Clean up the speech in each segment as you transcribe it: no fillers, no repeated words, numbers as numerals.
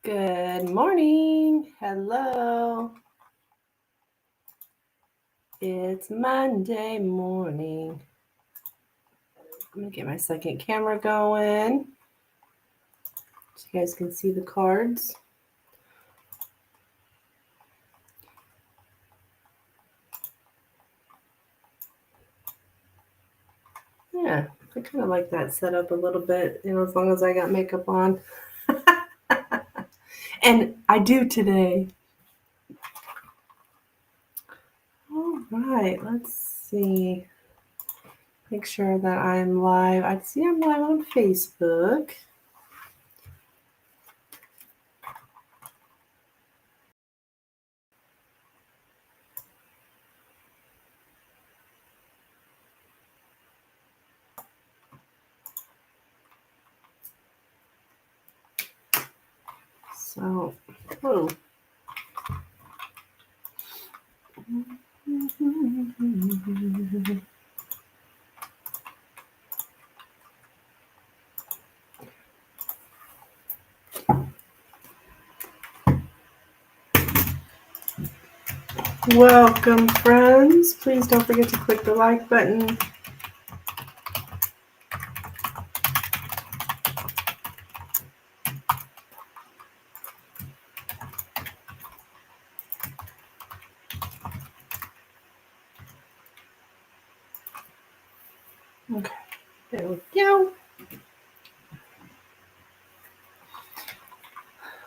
Good morning. Hello. It's Monday morning. I'm going to get my second camera going so you guys can see the cards. Yeah, I kind of like that setup a little bit, as long as I got makeup on. And I do today. All right, let's see. Make sure that I'm live. I see I'm live on Facebook. So, welcome, friends. Please don't forget to click the like button. Okay, there we go.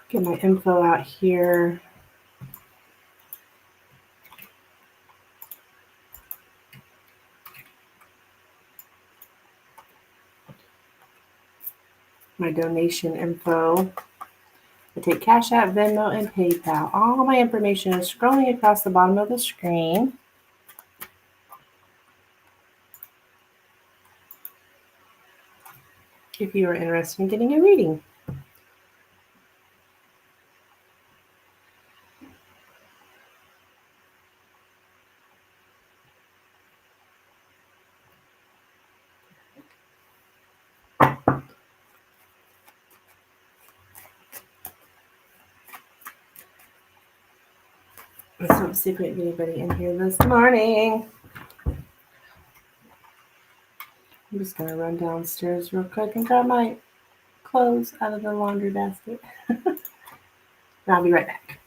Get my info out here. My donation info. I take Cash App, Venmo, and PayPal. All my information is scrolling across the bottom of the screen. If you are interested in getting a reading. Let's see if we can get anybody in here this morning. I'm just going to run downstairs real quick and grab my clothes out of the laundry basket. I'll be right back.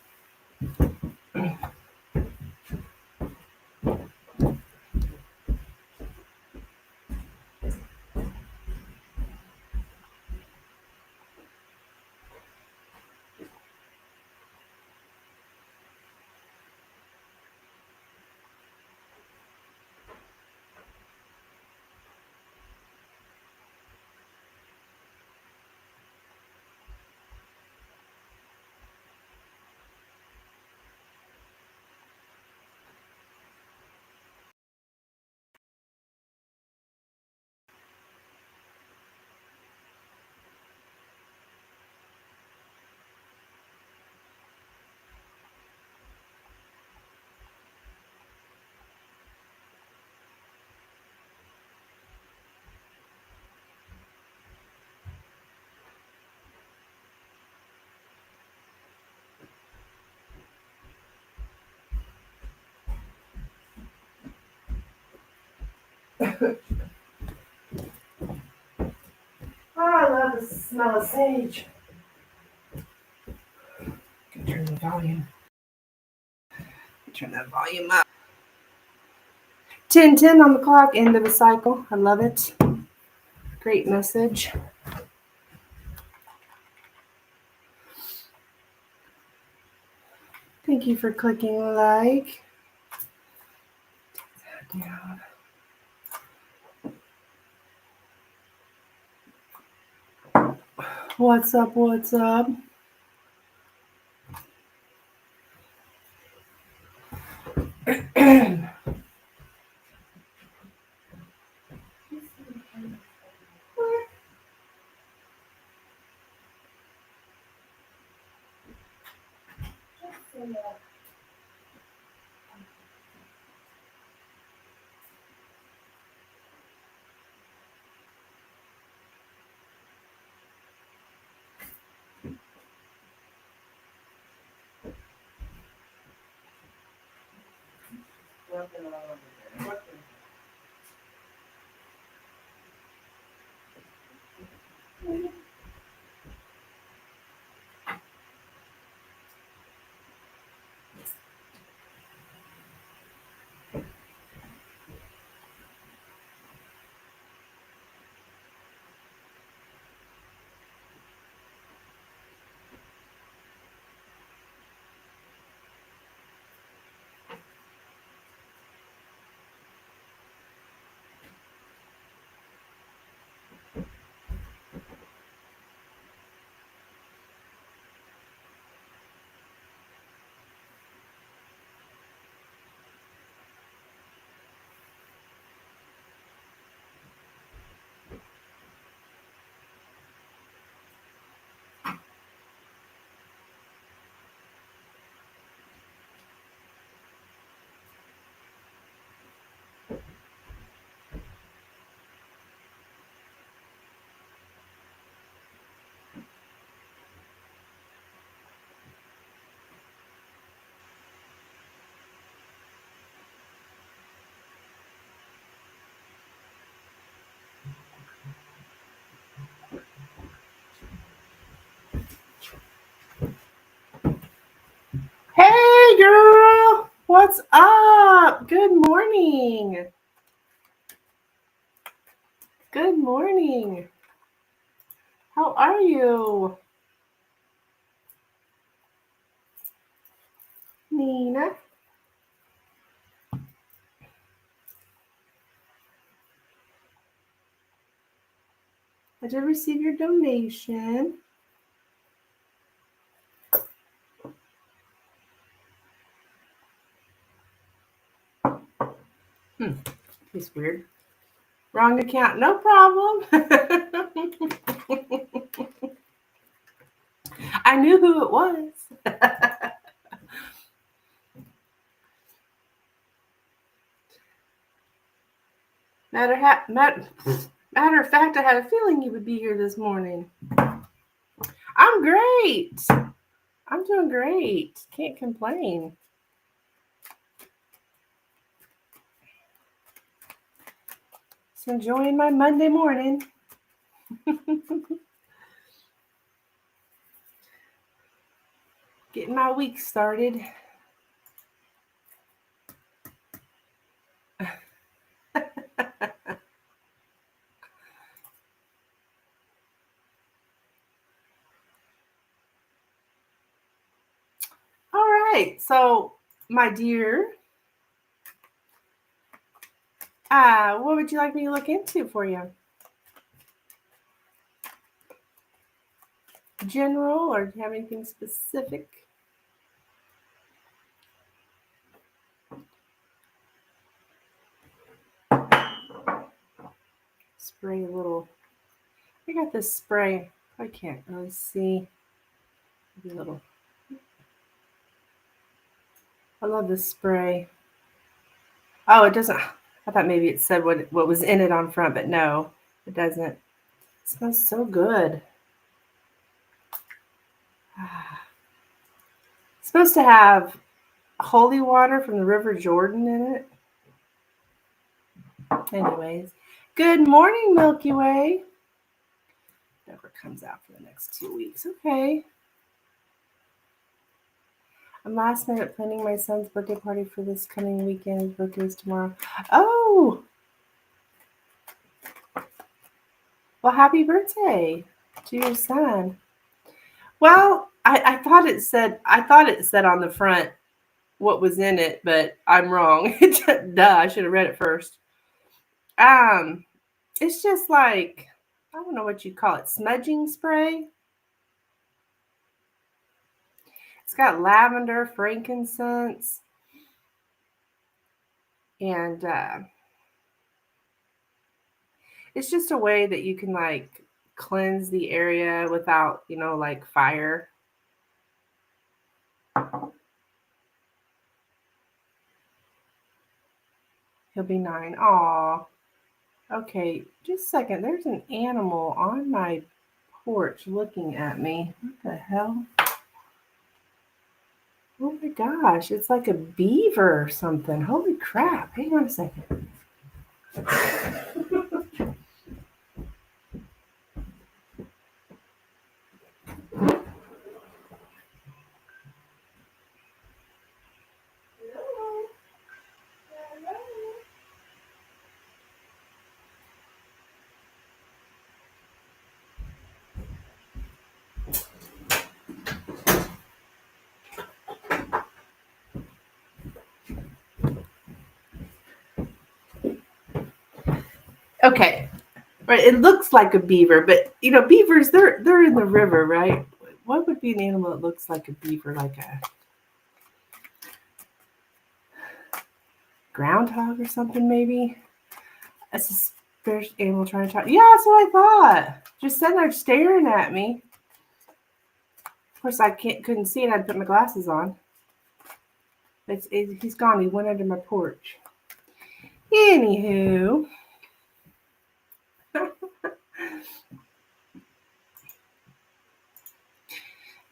I love the smell of sage. Turn the volume. Turn that volume up. 10:10 on the clock, end of the cycle. I love it. Great message. Thank you for clicking like. Down. What's up? What's up? Hey girl, what's up? Good morning. Good morning. How are you? Nina? I did receive your donation. He's weird. Wrong account. No problem. I knew who it was. Matter of fact, I had a feeling you would be here this morning. I'm great. I'm doing great. Can't complain. Just enjoying my Monday morning. Getting my week started. All right. So, my dear, what would you like me to look into for you? General, or do you have anything specific? Spray a little. I got this spray. I can't really see. Maybe a little. I love this spray. Oh, it doesn't. I thought maybe it said what was in it on front, but no, it doesn't. It smells so good. It's supposed to have holy water from the River Jordan in it. Anyways, good morning, Milky Way. Never comes out for the next 2 weeks. Okay. I'm last minute planning my son's birthday party for this coming weekend. His birthday is tomorrow. Oh! Well, happy birthday to your son. Well, I thought it said on the front what was in it, but I'm wrong. Duh, I should have read it first. It's just like, I don't know what you call it, smudging spray. It's got lavender, frankincense, and it's just a way that you can like cleanse the area without, like fire. He'll be 9. Aw. Okay, just a second. There's an animal on my porch looking at me. What the hell? Oh my gosh, it's like a beaver or something. Holy crap. Hang on a second. Okay. Right, it looks like a beaver, but you know, beavers they're in the river, right? What would be an animal that looks like a beaver, like a groundhog or something, maybe? A suspicious animal trying to talk. Yeah, that's what I thought. Just sitting there staring at me. Of course, I couldn't see it. I had to put my glasses on. He's gone. He went under my porch. Anywho.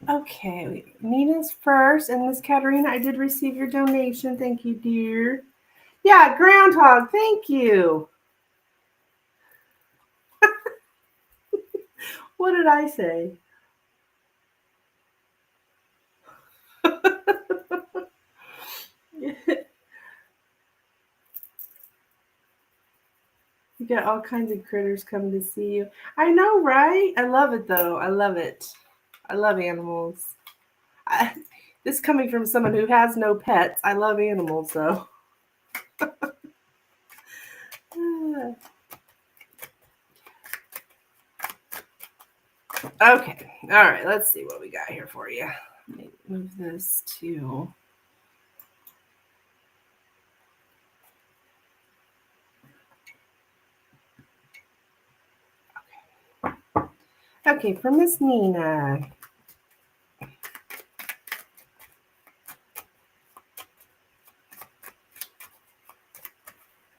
Okay, Nina's first, and Miss Katerina, I did receive your donation. Thank you, dear. Yeah, groundhog. Thank you. What did I say? You got all kinds of critters coming to see you. I know, right? I love it, though. I love it. I love animals. This coming from someone who has no pets. I love animals, though. Okay. All right. Let's see what we got here for you. Let me move this to. Okay, for Miss Nina. I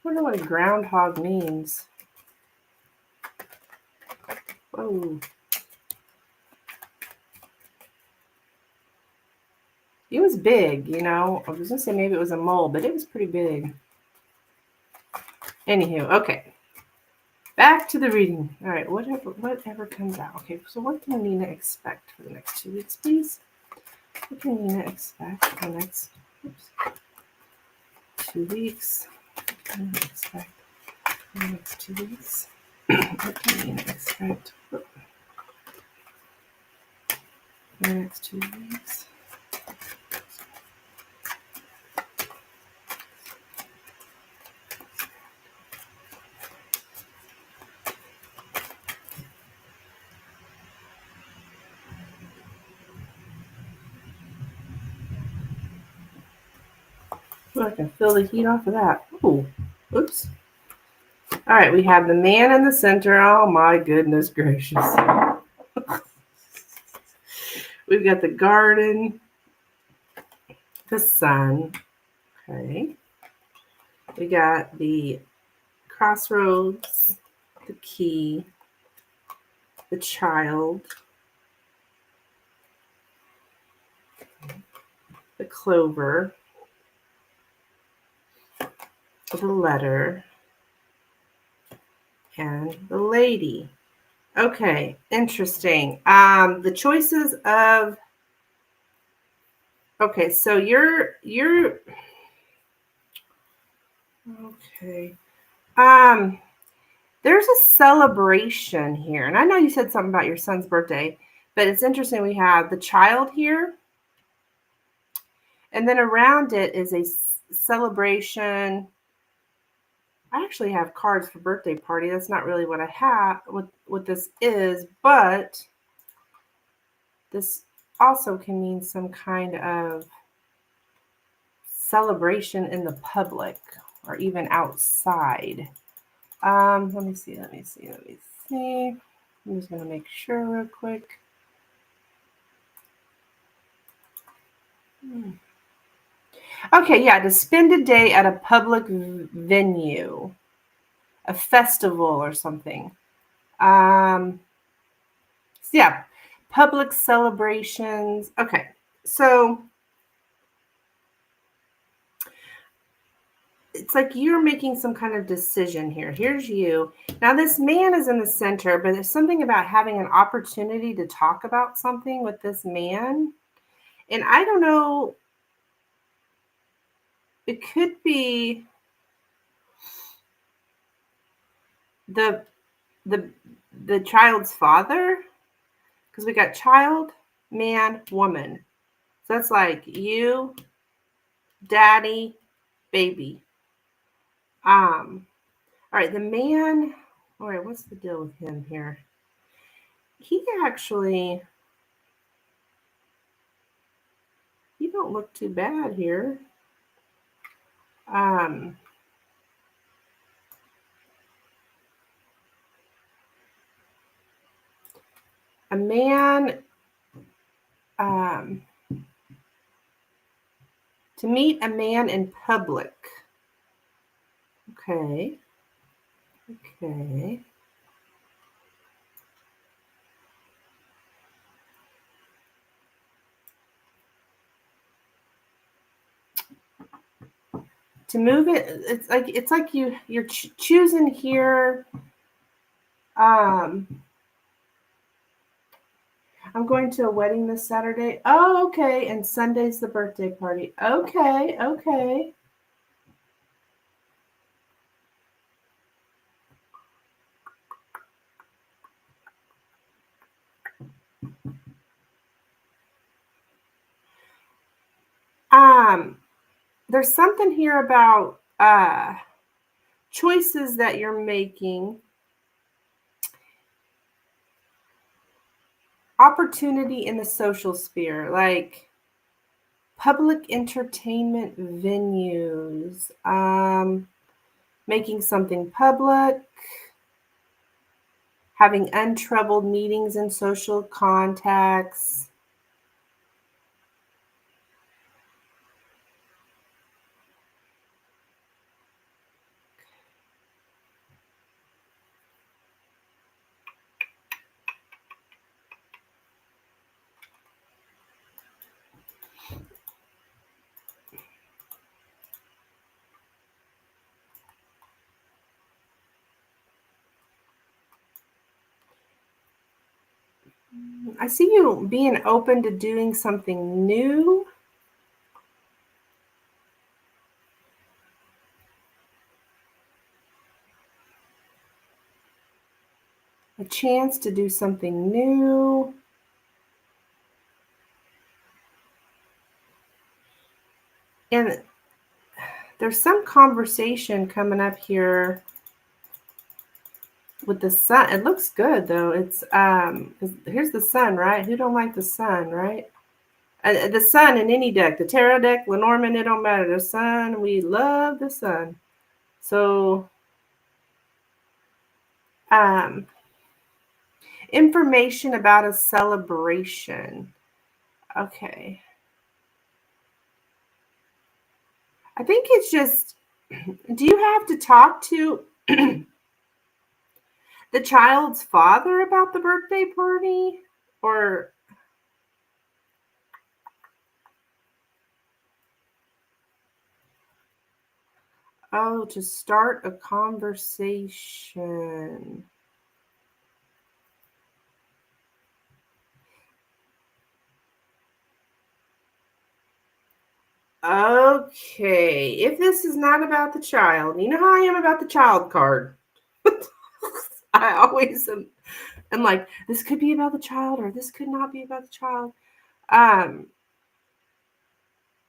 wonder what a groundhog means. Whoa. It was big, you know. I was going to say maybe it was a mole, but it was pretty big. Anywho, okay. Back to the reading. All right, whatever comes out. Okay, so what can Nina expect for the next 2 weeks, please? What can Nina expect for the next 2 weeks? What can Nina expect for the next 2 weeks? What can Nina expect for the next 2 weeks? Ooh, I can feel the heat off of that. Ooh, oops. All right, we have the man in the center. Oh my goodness gracious. We've got the garden, the sun. Okay. We got the crossroads, the key, the child, the clover, the letter, and the lady. Okay, interesting. The choices of. Okay, so you're okay. There's a celebration here, and I know you said something about your son's birthday, but it's interesting. We have the child here, and then around it is a celebration. I actually have cards for birthday party. That's not really what I have, what this is, but this also can mean some kind of celebration in the public or even outside. Let me see. I'm just going to make sure real quick. Okay, yeah, to spend a day at a public venue, a festival or something. So yeah, public celebrations. Okay, so it's like you're making some kind of decision here. Here's you. Now this man is in the center, but there's something about having an opportunity to talk about something with this man. And I don't know, it could be the the the child's father, because we got child, man, woman. So that's like you, daddy, baby. All right, the man, all right, what's the deal with him here? He actually, he don't look too bad here. Um, a man, um, to meet a man in public. Okay, okay. To move it, it's like you're choosing here. Um, I'm going to a wedding this Saturday. Oh, okay. And Sunday's the birthday party. Okay, okay. There's something here about choices that you're making, opportunity in the social sphere, like public entertainment venues, making something public, having untroubled meetings and social contacts. I see you being open to doing something new. A chance to do something new. And there's some conversation coming up here with the sun. It looks good though. It's here's the sun, right? Who don't like the sun, right? The sun in any deck, the tarot deck, Lenormand, it don't matter. The sun, we love the sun. So, um, information about a celebration. Okay. I think it's just, do you have to talk to the child's father about the birthday party? Or, oh, to start a conversation. Okay, if this is not about the child, you know how I am about the child card. I always am like, this could be about the child or this could not be about the child. Um,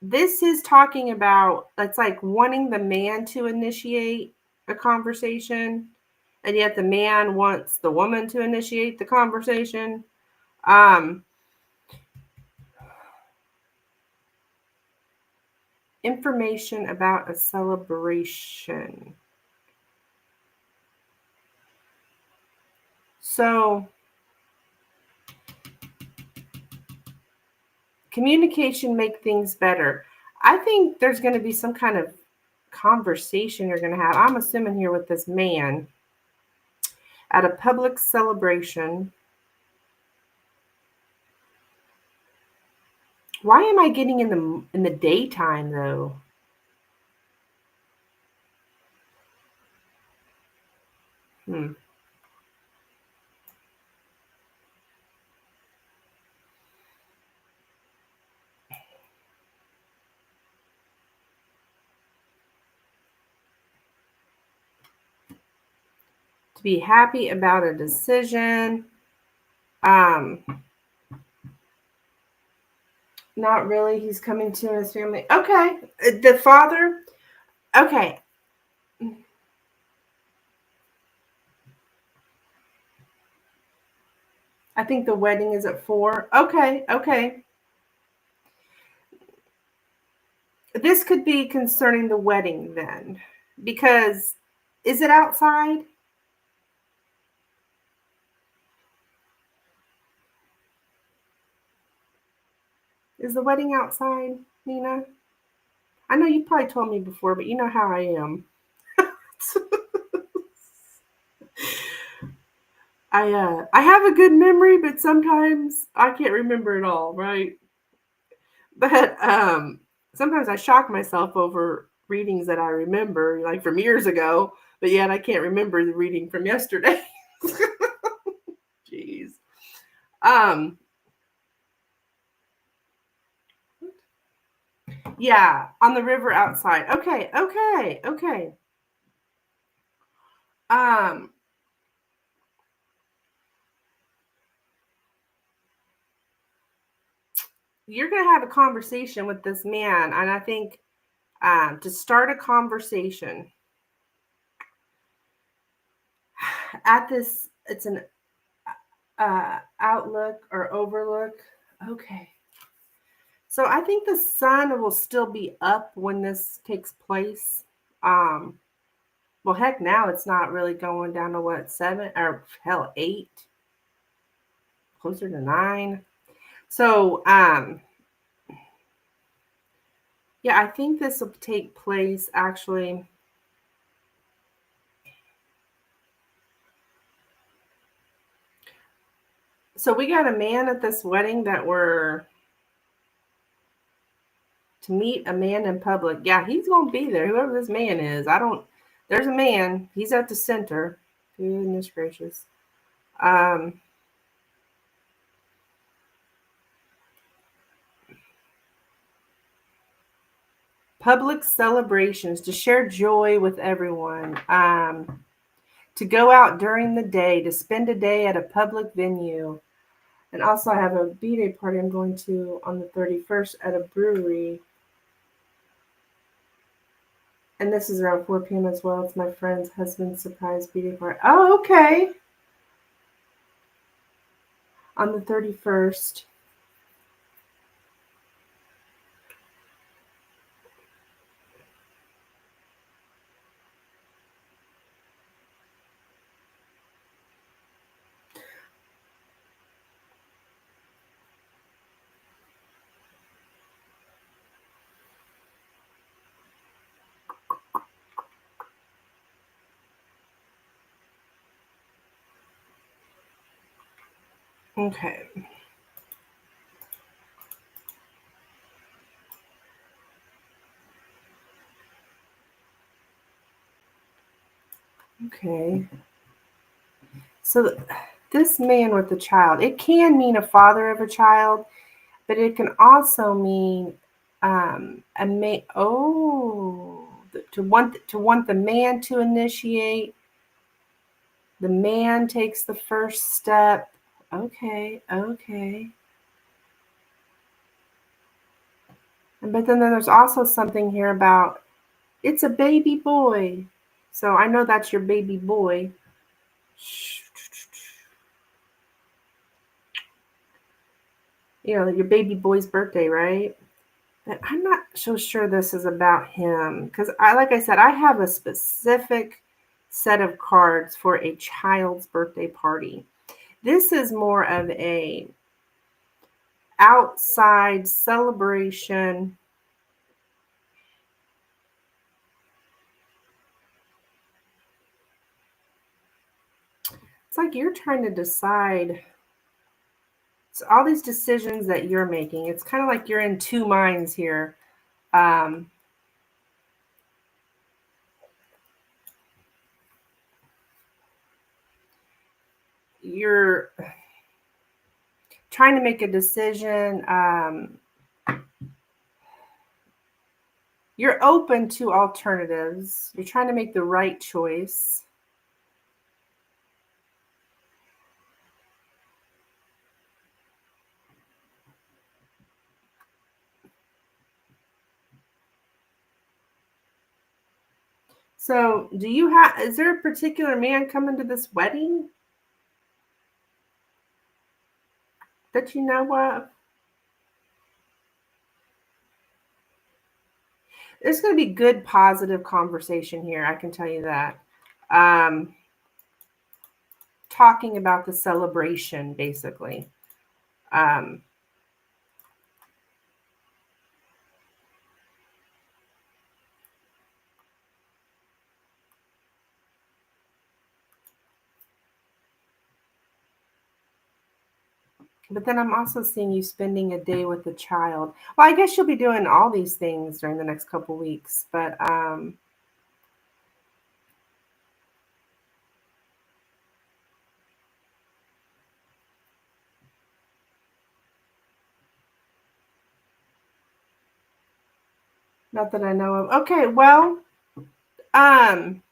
this is talking about, it's like wanting the man to initiate a conversation, and yet the man wants the woman to initiate the conversation. Um, information about a celebration. So, communication make things better. I think there's going to be some kind of conversation you're going to have. I'm assuming here with this man at a public celebration. Why am I getting in the daytime though? to be happy about a decision. Not really. He's coming to his family. Okay. The father. Okay. I think the wedding is at 4. Okay. Okay. This could be concerning the wedding then. Because is it outside? Is the wedding outside, Nina? I know you probably told me before, but you know how I am. I have a good memory, but sometimes I can't remember it all, right? But sometimes I shock myself over readings that I remember, like from years ago, but yet I can't remember the reading from yesterday. Jeez. Um, yeah, on the river outside. Okay, okay, okay. Um, you're gonna have a conversation with this man, and I think to start a conversation at this, it's an outlook or overlook. Okay. So I think the sun will still be up when this takes place. Um, well, heck, now it's not really going down to what, 7 or hell, 8, closer to 9. So, yeah, I think this will take place actually. So we got a man at this wedding that we're to meet a man in public. Yeah, he's gonna be there. Whoever this man is, I don't. There's a man. He's at the center. Goodness gracious. Um, public celebrations to share joy with everyone. To go out during the day to spend a day at a public venue. And also, I have a B-Day party I'm going to on the 31st at a brewery. And this is around 4 p.m. as well. It's my friend's husband's surprise B-Day party. Oh, okay. On the 31st. Okay. Okay. So this man with the child, it can mean a father of a child, but it can also mean a man. Oh, to want the man to initiate. The man takes the first step. Okay, okay. But then there's also something here about it's a baby boy. So I know that's your baby boy. You know, your baby boy's birthday, right? But I'm not so sure this is about him because like I said, I have a specific set of cards for a child's birthday party. This is more of a outside celebration. It's like you're trying to decide. It's all these decisions that you're making. It's kind of like you're in two minds here. Um, you're trying to make a decision. You're open to alternatives. You're trying to make the right choice. So, is there a particular man coming to this wedding that you know of? There's going to be good, positive conversation here. I can tell you that. Um, Talking about the celebration, basically. Um, but then I'm also seeing you spending a day with the child. Well, I guess you'll be doing all these things during the next couple weeks, but not that I know of. Okay, well, um,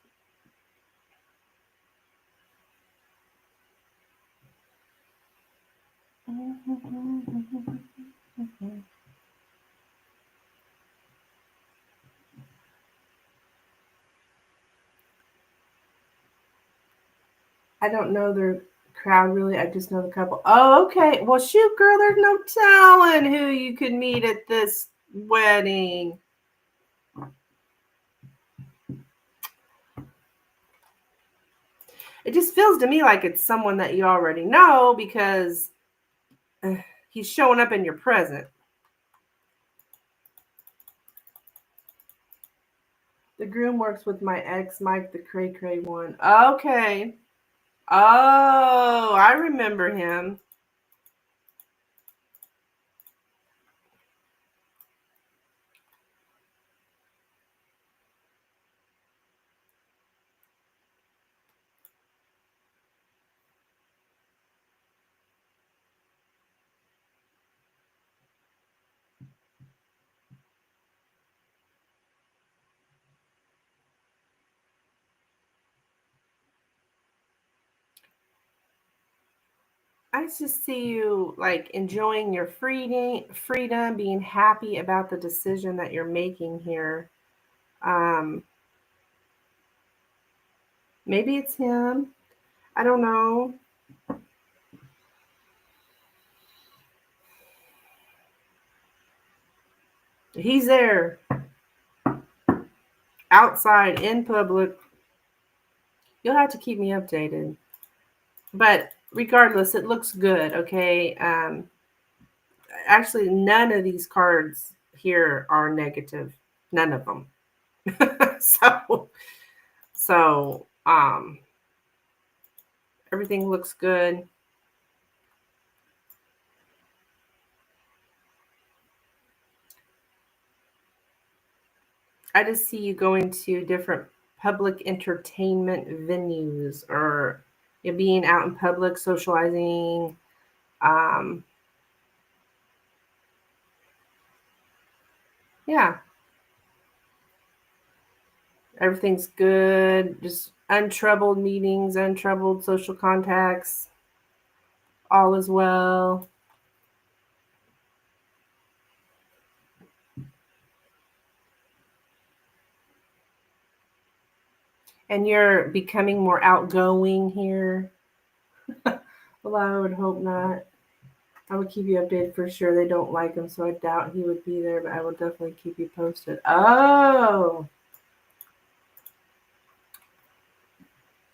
I don't know the crowd really. I just know the couple. Oh, okay. Well, shoot, girl, there's no telling who you could meet at this wedding. It just feels to me like it's someone that you already know because he's showing up in your present. The groom works with my ex, Mike, the cray cray one. Okay. Oh, I remember him. I just see you like enjoying your freedom, being happy about the decision that you're making here. Um, Maybe it's him. I don't know. He's there outside in public. You'll have to keep me updated. But regardless, it looks good, okay? Actually, none of these cards here are negative. None of them. So, everything looks good. I just see you going to different public entertainment venues or you're being out in public, socializing. Um, yeah, everything's good. Just untroubled meetings, untroubled social contacts. All is well. And you're becoming more outgoing here. Well, I would hope not. I would keep you updated for sure. They don't like him, so I doubt he would be there, but I will definitely keep you posted. Oh,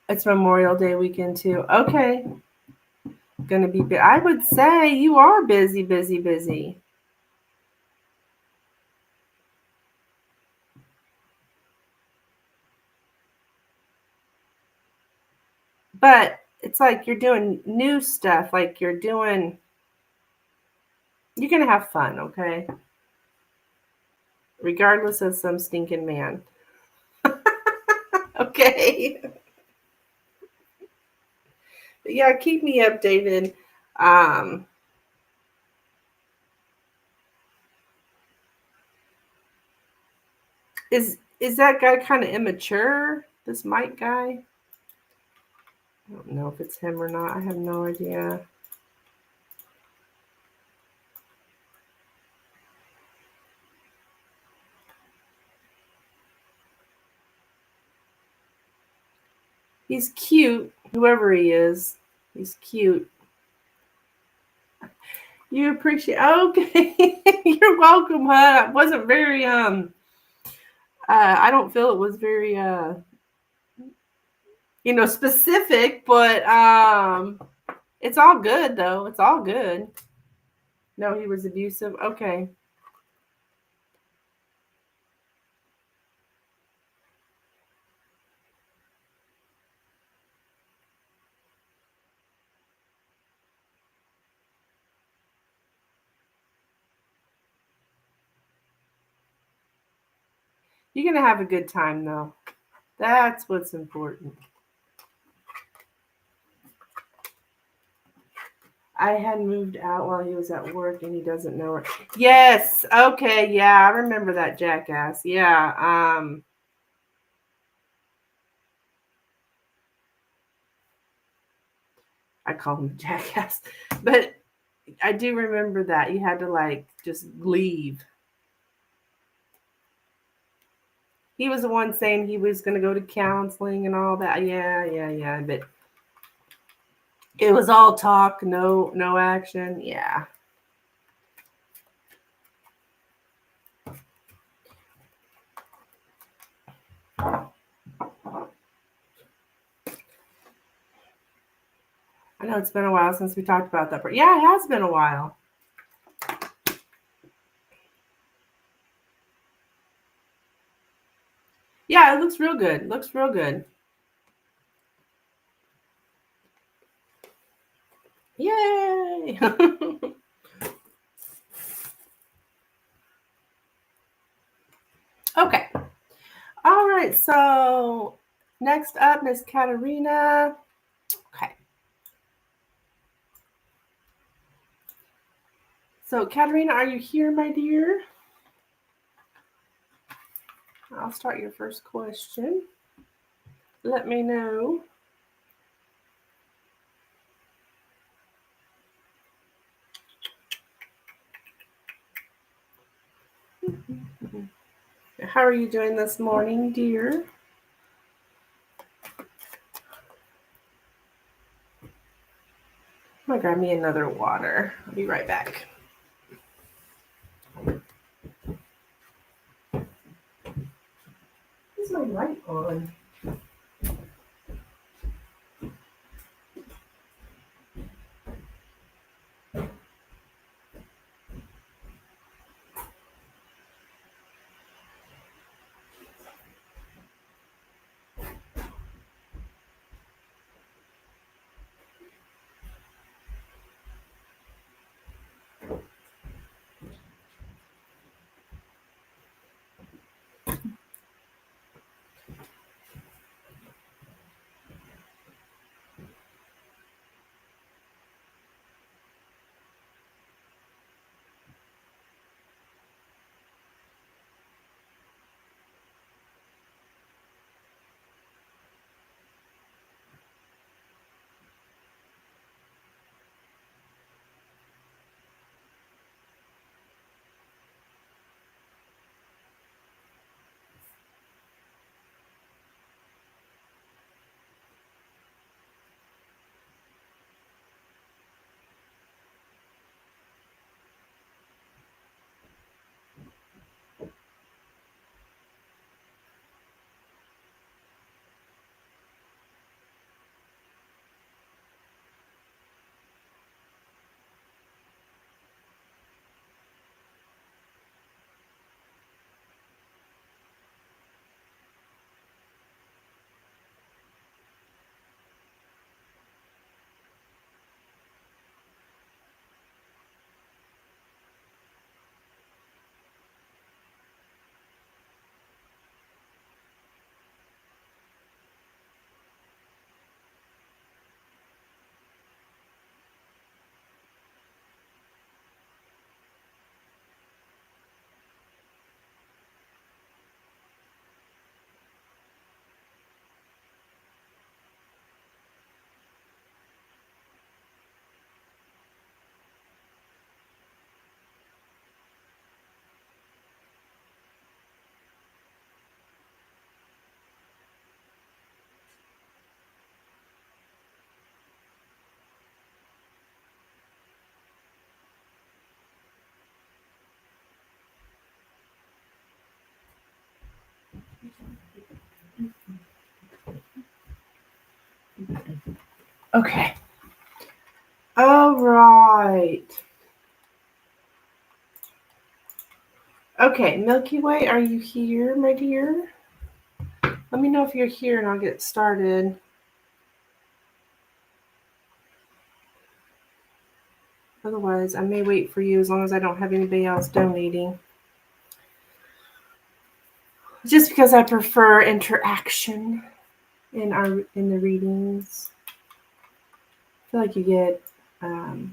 it's Memorial Day weekend too. Okay. Gonna be, I would say you are busy, busy, busy. But it's like you're doing new stuff. Like you're gonna have fun, okay? Regardless of some stinking man. Okay. Yeah, keep me updated. Um, is that guy kind of immature? This Mike guy? I don't know if it's him or not. I have no idea. He's cute, whoever he is. He's cute. You appreciate. Okay, you're welcome, huh? It wasn't very I don't feel it was very specific, but it's all good though. It's all good. No, he was abusive. Okay. You're gonna have a good time though. That's what's important. I had moved out while he was at work and he doesn't know her. Yes. Okay. Yeah, I remember that jackass. Yeah. I call him jackass, but I do remember that you had to like just leave. He was the one saying he was going to go to counseling and all that. Yeah, yeah, yeah. But it was all talk, no action. Yeah. I know it's been a while since we talked about that, but yeah, it has been a while. Yeah, it looks real good. Looks real good. Yay! Okay. All right. So next up, Miss Katerina. Okay. So Katerina, are you here, my dear? I'll start your first question. Let me know. How are you doing this morning, dear? I'm gonna grab me another water. I'll be right back. Is my light on? Okay. All right. Okay, Milky Way, are you here, my dear? Let me know if you're here and I'll get started. Otherwise, I may wait for you as long as I don't have anybody else donating. Just because I prefer interaction in the readings. I feel like you get a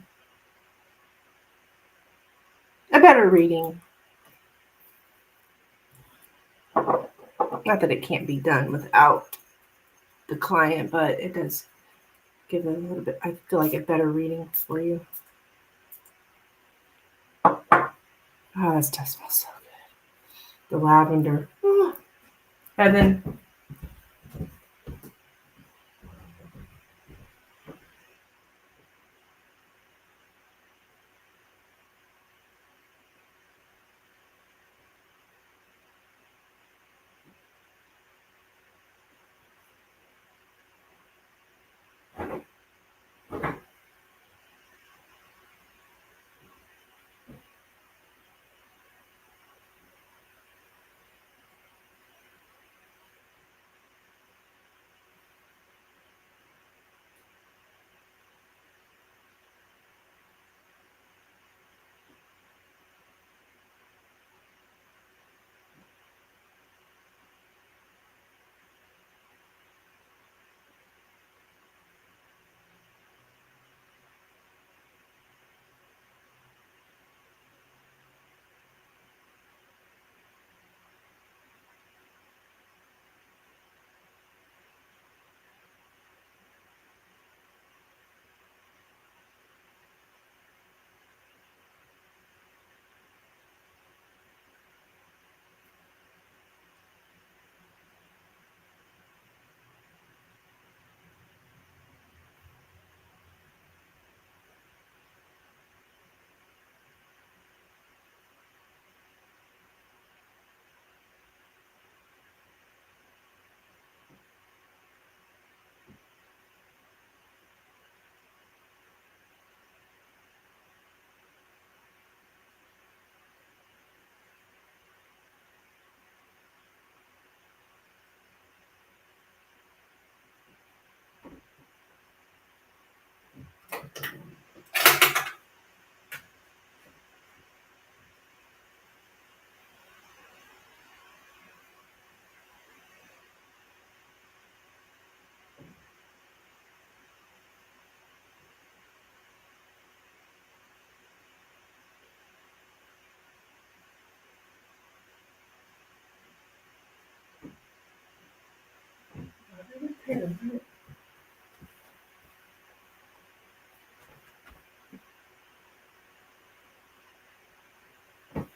better reading. Not that it can't be done without the client, but it does give it a little bit, I feel like, a better reading for you. Oh, this stuff smells so good. The lavender. Oh. And then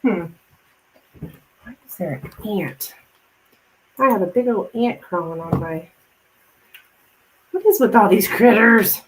why is there an ant? I have a big old ant crawling on my. What is with all these critters?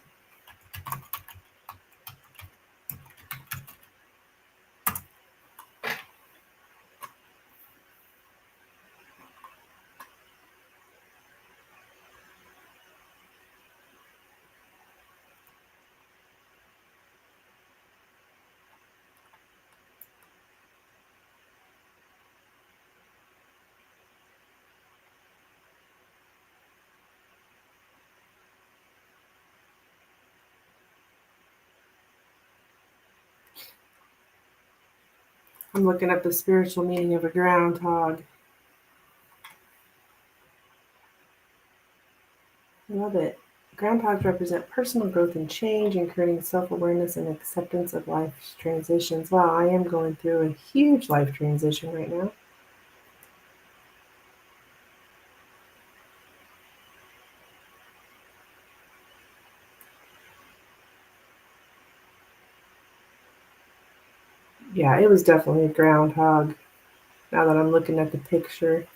I'm looking up the spiritual meaning of a groundhog. I love it. Groundhogs represent personal growth and change, encouraging self-awareness and acceptance of life's transitions. Wow, I am going through a huge life transition right now. Yeah, it was definitely a groundhog. Now that I'm looking at the picture.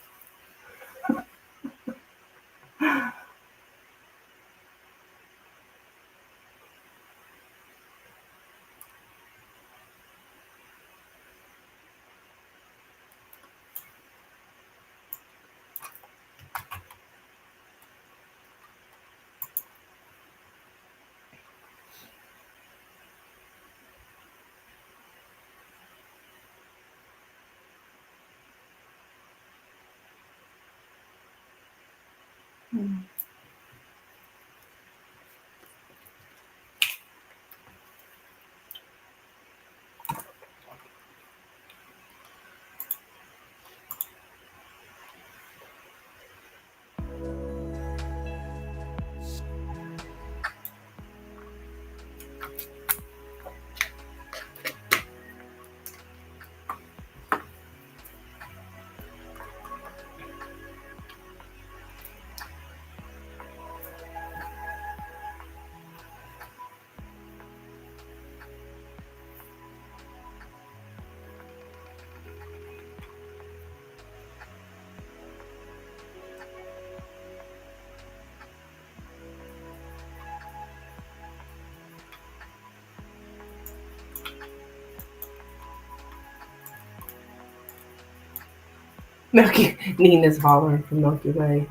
Nina's hollering for Milky Way.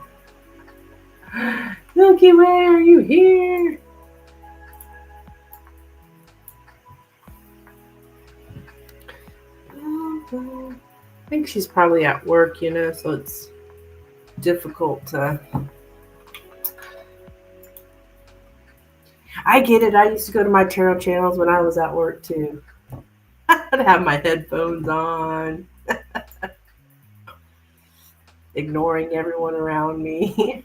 Milky Way, are you here? I think she's probably at work, so it's difficult to... I get it. I used to go to my tarot channels when I was at work, too. I'd have my headphones on, ignoring everyone around me.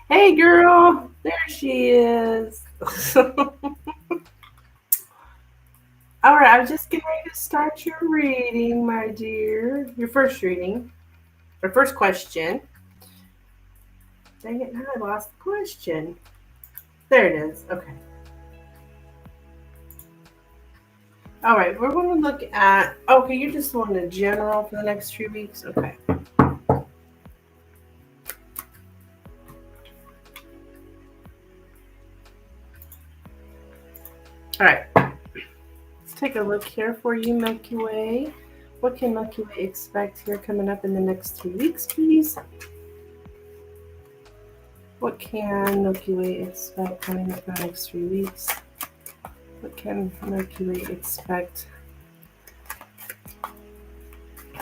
Hey, girl. There she is. All right, I was just getting ready to start your reading, my dear. Your first reading. Or first question. Dang it, now I lost the question. There it is. Okay. All right, we're going to look at... Okay, you're just wanting a general for the next 3 weeks? Okay. All right. Let's take a look here for you, Milky Way. What can Milky Way expect here coming up in the next 3 weeks, please? What can Milky Way expect coming up in the next 3 weeks? What can Milky Way expect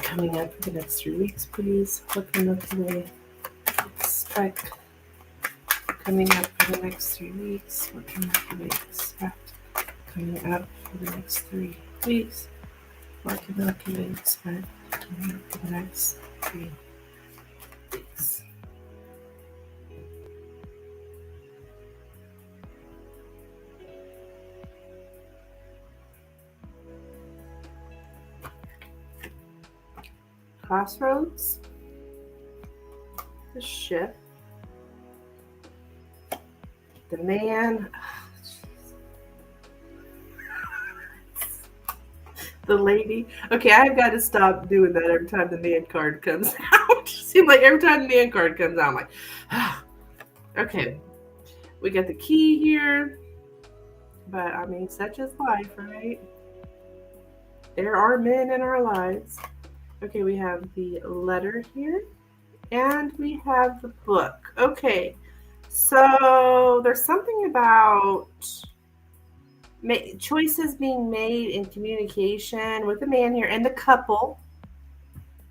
coming up for the next 3 weeks, please? What can Milky Way expect coming up for the next 3 weeks? What can Milky Way expect coming up for the next 3 weeks? What can Milky Way expect coming up for the next 3 weeks? Crossroads, the ship, the man, the lady. Okay, I've got to stop doing that every time the man card comes out. It seems like every time the man card comes out, I'm like, okay. We got the key here, but I mean, such is life, right? There are men in our lives. Okay, we have the letter here, and we have the book. Okay, so there's something about choices being made in communication with the man here and the couple.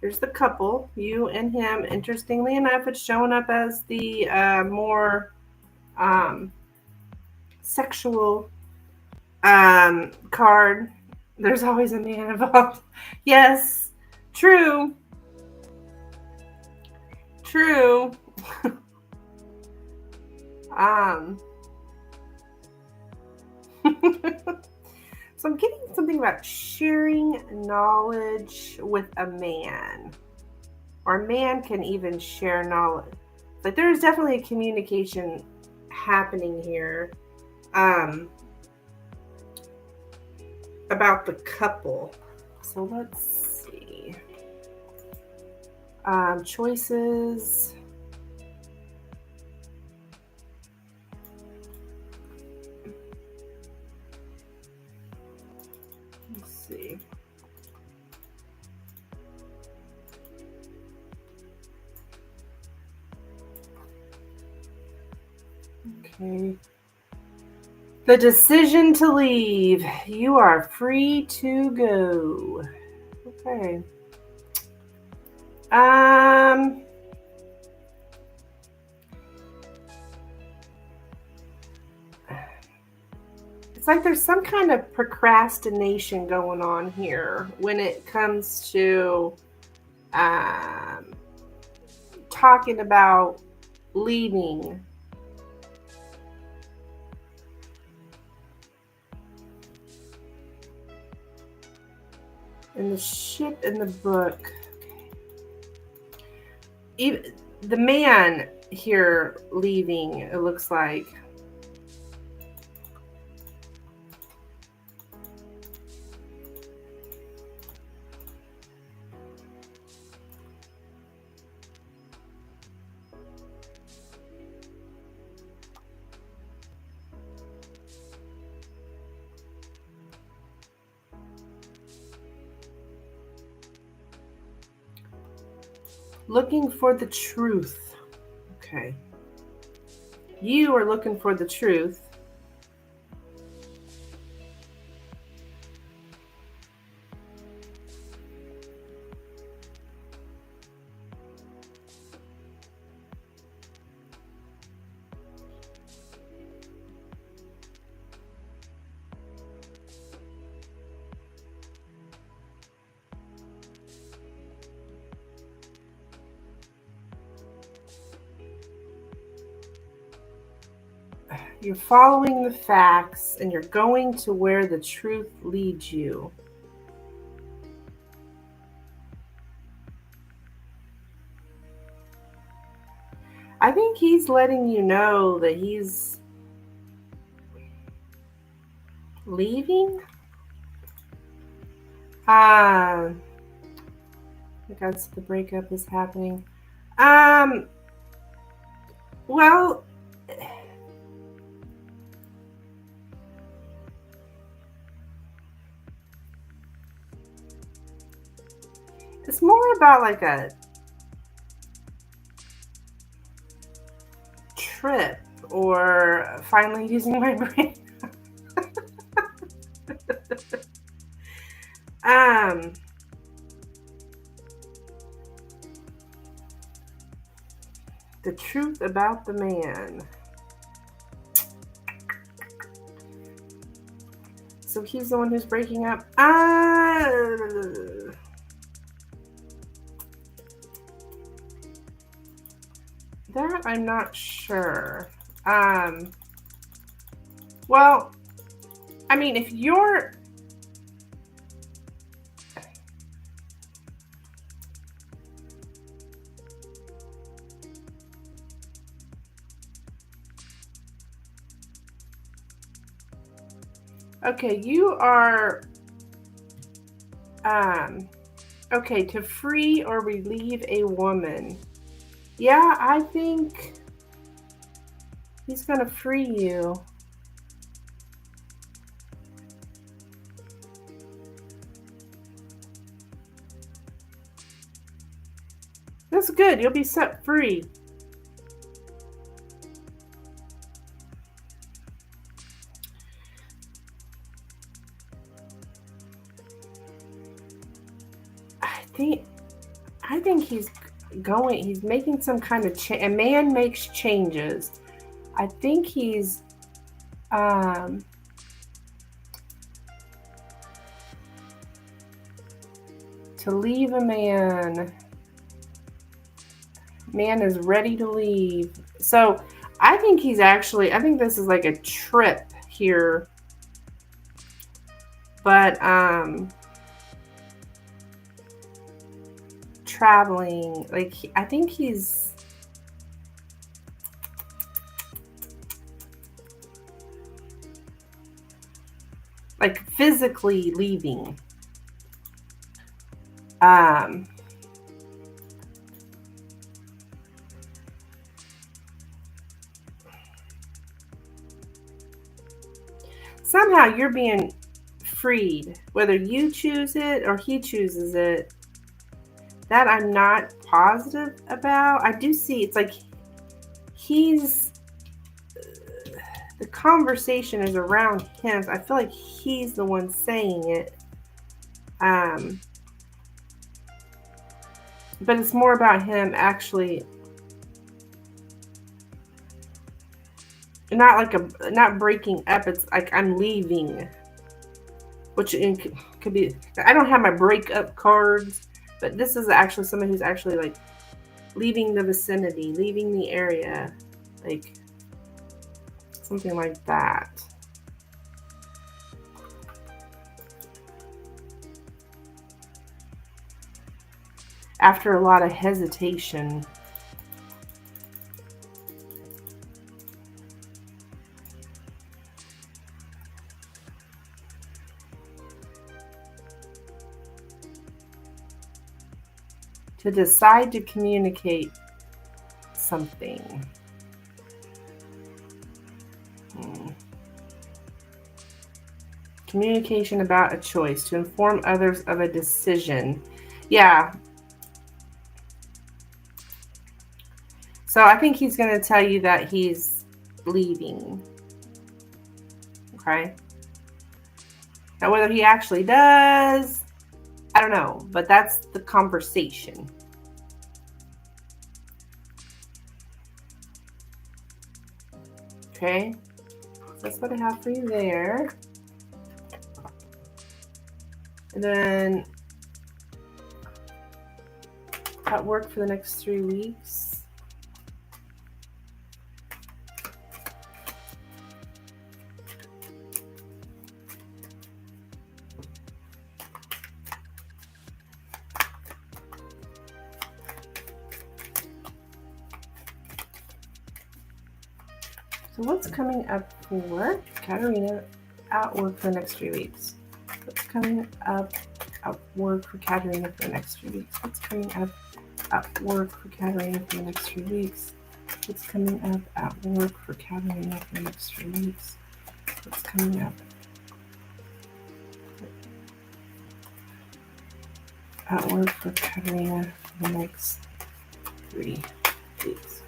There's the couple, you and him. Interestingly enough, it's showing up as the more sexual card. There's always a man involved. Yes. True. So I'm getting something about sharing knowledge with a man. Or a man can even share knowledge. Like there's definitely a communication happening here. About the couple. So let's see. Choices. Let's see. Okay. The decision to leave. You are free to go. Okay. Um, it's like there's some kind of procrastination going on here when it comes to talking about leaving. And the ship in the book. Even the man here leaving, it looks like. Looking for the truth. Okay. You are looking for the truth. You're following the facts and you're going to where the truth leads you. I think he's letting you know that he's leaving. Because the breakup is happening. Well, it's more about like a trip or finally using my brain. The truth about the man. So he's the one who's breaking up. That I'm not sure. Well, I mean, if you're okay, you are okay, to free or relieve a woman. Yeah, I think he's gonna free you. That's good. You'll be set free. I think he's making some kind of change. A man makes changes. I think he's to leave a man. Man is ready to leave. So I think I think this is like a trip here. But traveling, like I think he's like physically leaving. Somehow you're being freed, whether you choose it or he chooses it. That I'm not positive about. I do see it's like the conversation is around him. I feel like he's the one saying it. But it's more about him actually not breaking up. It's like I'm leaving, which could be. I don't have my breakup cards, but this is actually someone who's actually like leaving the vicinity, leaving the area, like something like that. After a lot of hesitation. To decide to communicate something. Communication about a choice, to inform others of a decision. Yeah. So I think he's going to tell you that he's leaving. Okay. Now, whether he actually does, I don't know, but that's the conversation. Okay. That's what I have for you there. And then at work for the next 3 weeks. So what's coming up for Katerina at work for the next 3 weeks? What's coming up at work for Katerina for the next 3 weeks? What's coming up at work for Katerina for the next 3 weeks? What's coming up at work for Katerina for the next 3 weeks? What's coming up at work for Katerina for the next 3 weeks?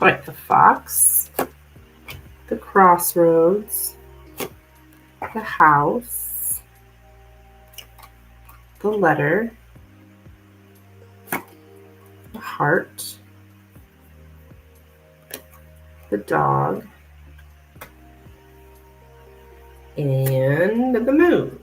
All right, the fox, the crossroads, the house, the letter, the heart, the dog, and the moon.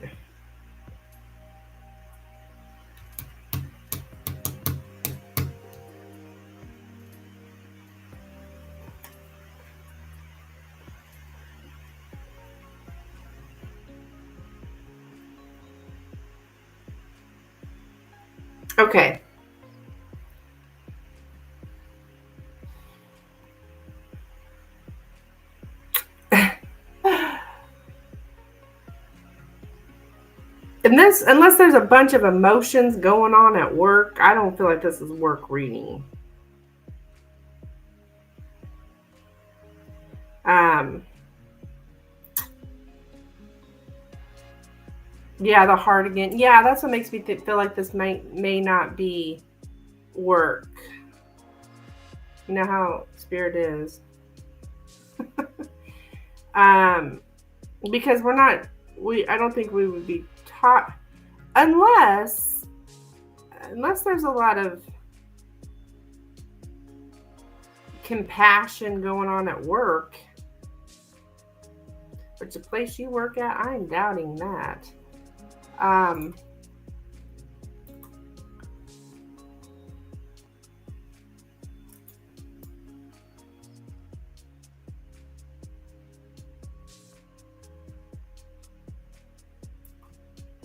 Okay. Unless there's a bunch of emotions going on at work, I don't feel like this is work reading. Yeah, the heart again. Yeah, that's what makes me feel like this may not be work. You know how spirit is. Because I don't think we would be taught unless there's a lot of compassion going on at work. Which the place you work at, I'm doubting that.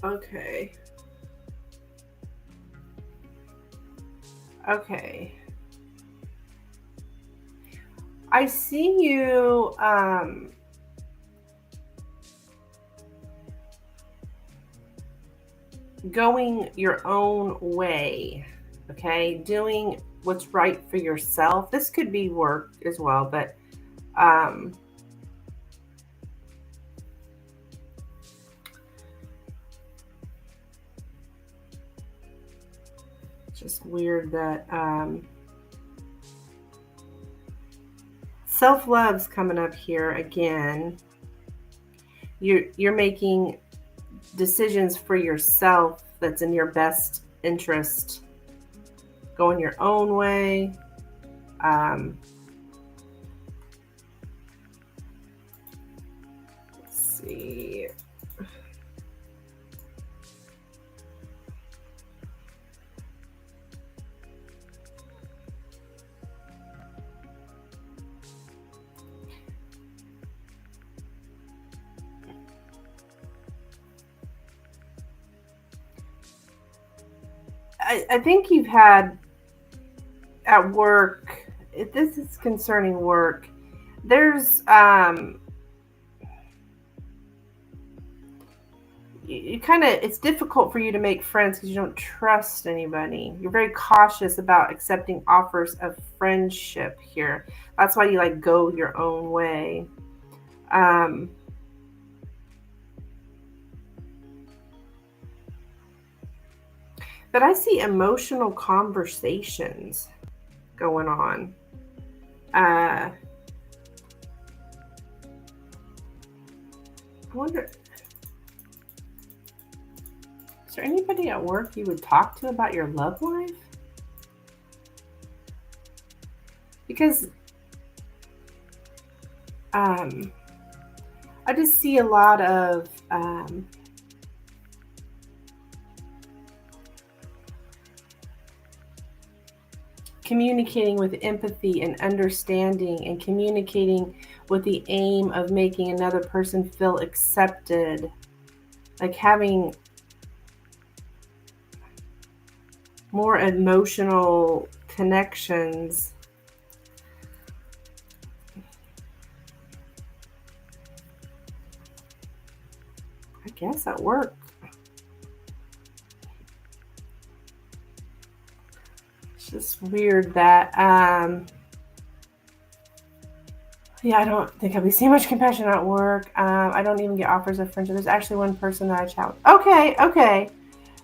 Okay. I see you going your own way, okay? Doing what's right for yourself. This could be work as well, but it's just weird that self-love's coming up here again. You're making decisions for yourself that's in your best interest, going your own way. Let's see. I think you've had at work, if this is concerning work, there's you kind of, it's difficult for you to make friends because you don't trust anybody. You're very cautious about accepting offers of friendship here. That's why you like go your own way. But I see emotional conversations going on. I wonder, is there anybody at work you would talk to about your love life? Because I just see a lot of communicating with empathy and understanding, and communicating with the aim of making another person feel accepted, like having more emotional connections. I guess at work. It's just weird that yeah, I don't think I'll be seeing much compassion at work. I don't even get offers of friendship. There's actually one person that I chat with. Okay.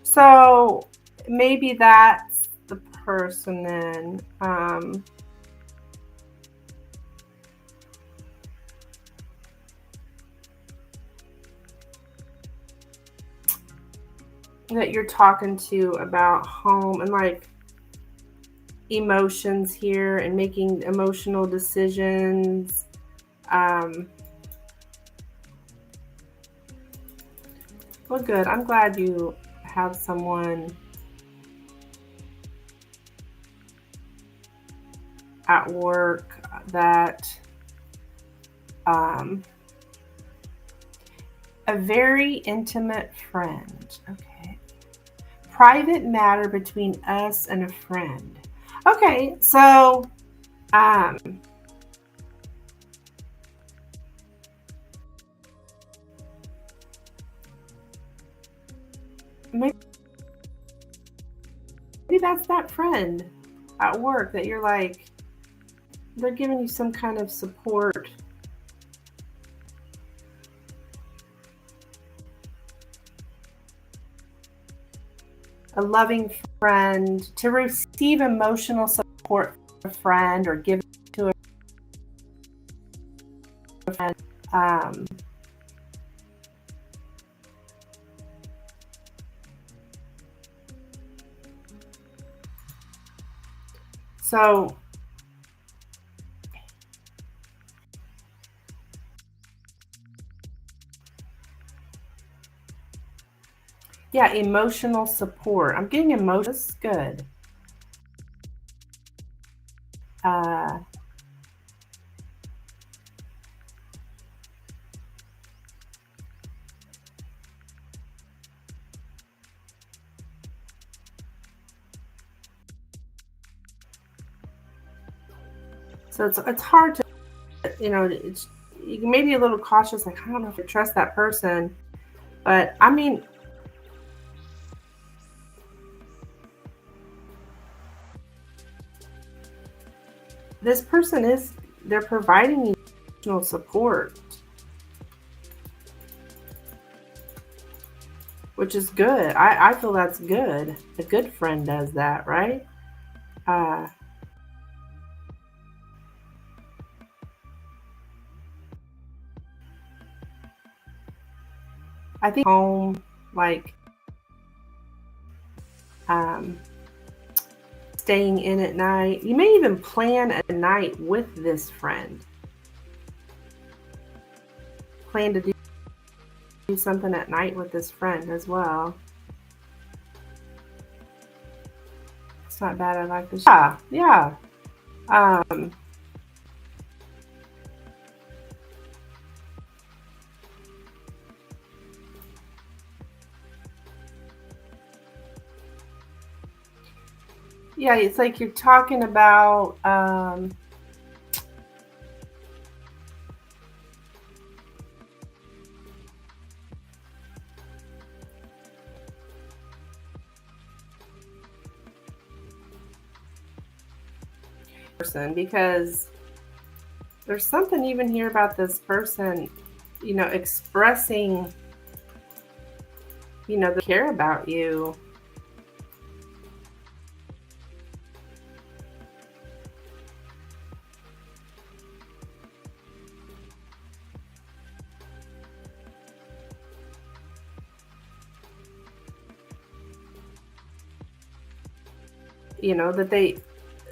So maybe that's the person then. That you're talking to about home and like emotions here and making emotional decisions. Well, good. I'm glad you have someone at work that a very intimate friend. Okay. Private matter between us and a friend. Okay, so maybe that's that friend at work that you're like, they're giving you some kind of support. A loving friend, to receive emotional support from a friend or give it to a friend. So yeah, emotional support. I'm getting emotions. Good. So it's hard to, you may be a little cautious, like, I don't know if I trust that person. But I mean, this person they're providing you emotional support, which is good. I feel that's good. A good friend does that, right? I think home, like um, staying in at night. You may even plan a night with this friend. Plan to do something at night with this friend as well. It's not bad. I like this. Yeah, yeah. Um, yeah, it's like you're talking about person, because there's something even here about this person, expressing, they care about you.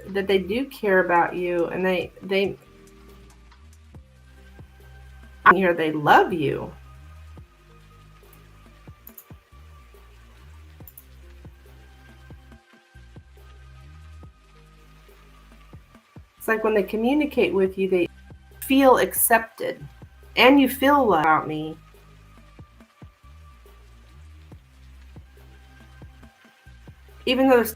That they do care about you, and they here they love you. It's like when they communicate with you, they feel accepted, and you feel loved about me. Even though there's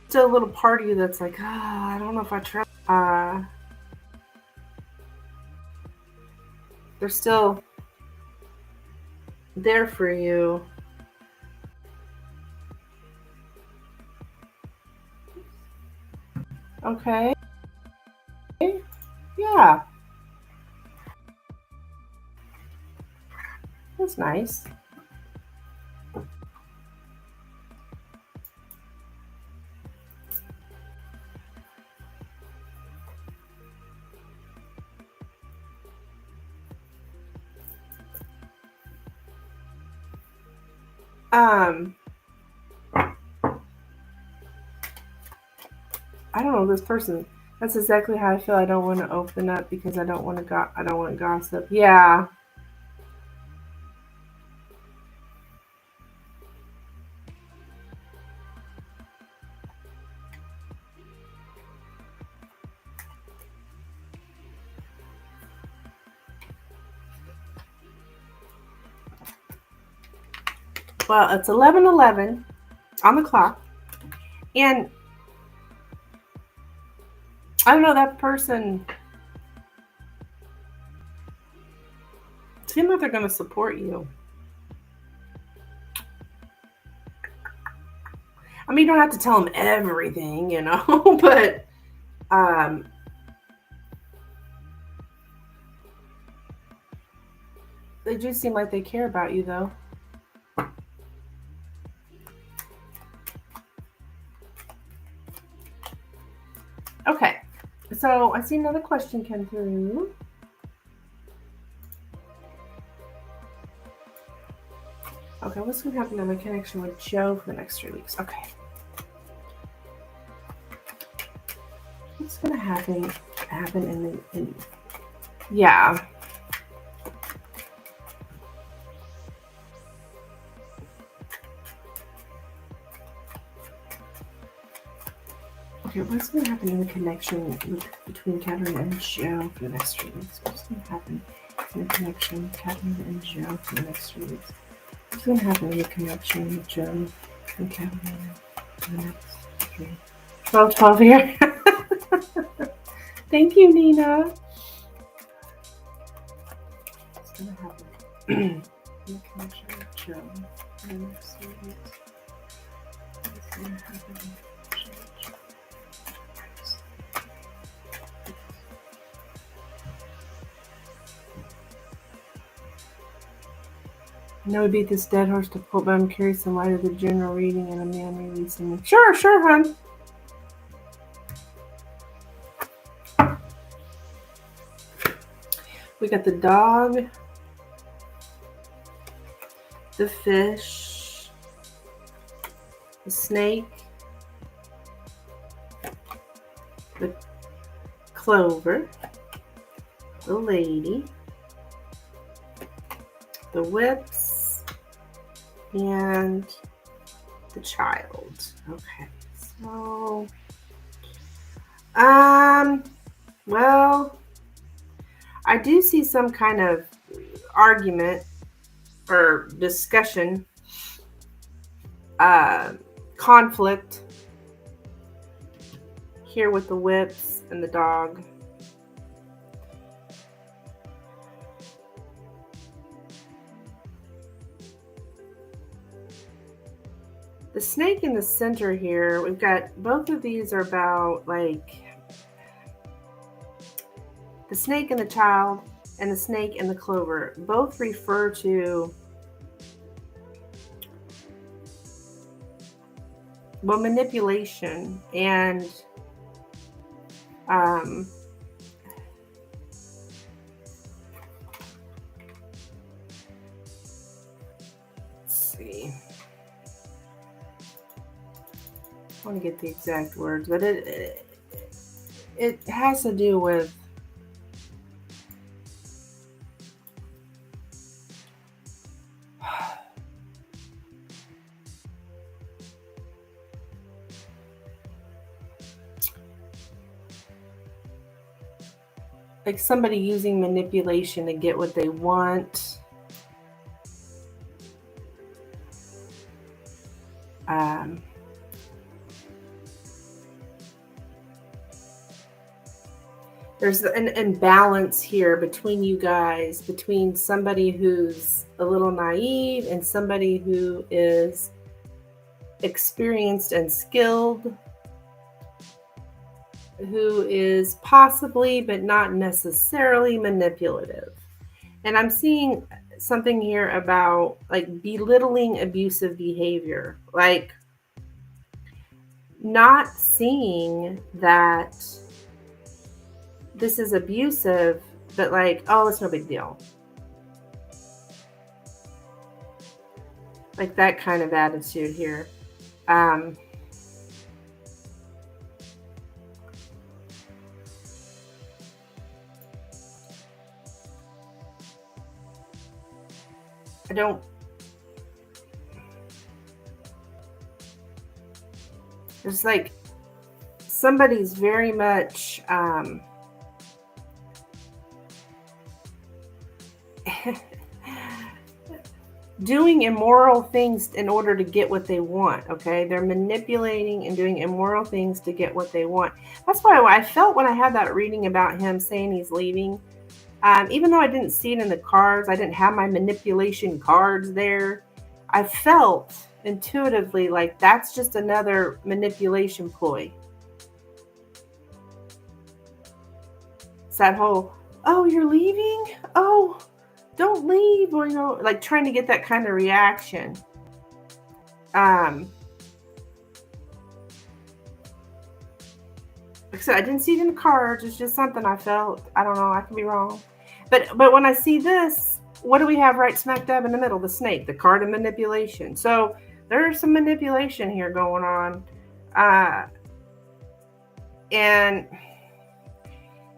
still a little part of you that's like, I don't know if I trust. They're still there for you. Okay. Yeah. That's nice. I don't know this person. That's exactly how I feel. I don't want to open up because I don't want to I don't want gossip. Yeah. Well, it's 11:11 on the clock, and I don't know, that person seems like they're going to support you. I mean, you don't have to tell them everything, but they do seem like they care about you, though. Okay, so I see another question come through. Okay, what's going to happen in my connection with Joe for the next 3 weeks? Okay. What's going to happen in yeah. Okay, what's going to happen in the connection between Catherine and Joe for the next 3 weeks? What's going to happen in the connection with Catherine and Joe for the next 3 weeks? What's going to happen in the connection with Joe and Catherine for the next 3 weeks? 12 here. Thank you, Nina. What's going to happen in the connection with Joe for the next 3 weeks? What's going to happen? I know we beat this dead horse to pulp, but I'm curious in light of the general reading and a man releasing me. Sure, hon. We got the dog. the fish, the snake, the clover, the lady, the whips, and the child. Okay, so, well, I do see some kind of argument or discussion, conflict here with the whips and the dog. The snake in the center here, we've got both of these are about like the snake and the child and the snake and the clover. Both refer to, well, manipulation and let's see. I want to get the exact words, but it has to do with like somebody using manipulation to get what they want. There's an imbalance here between you guys, between somebody who's a little naive and somebody who is experienced and skilled, who is possibly but not necessarily manipulative. And I'm seeing something here about like belittling abusive behavior, like not seeing that this is abusive, but like, oh, it's no big deal. Like that kind of attitude here. I don't. It's like somebody's very much doing immoral things in order to get what they want. Okay, they're manipulating and doing immoral things to get what they want. That's why I felt when I had that reading about him saying he's leaving. Even though I didn't see it in the cards, I didn't have my manipulation cards there. I felt intuitively like that's just another manipulation ploy. It's that whole, oh, you're leaving? Oh, don't leave, or, you know, like trying to get that kind of reaction. Like I said, I didn't see it in the cards. It's just something I felt. I don't know. I could be wrong. But when I see this, what do we have right smack dab in the middle? The snake, the card of manipulation. So there's some manipulation here going on. And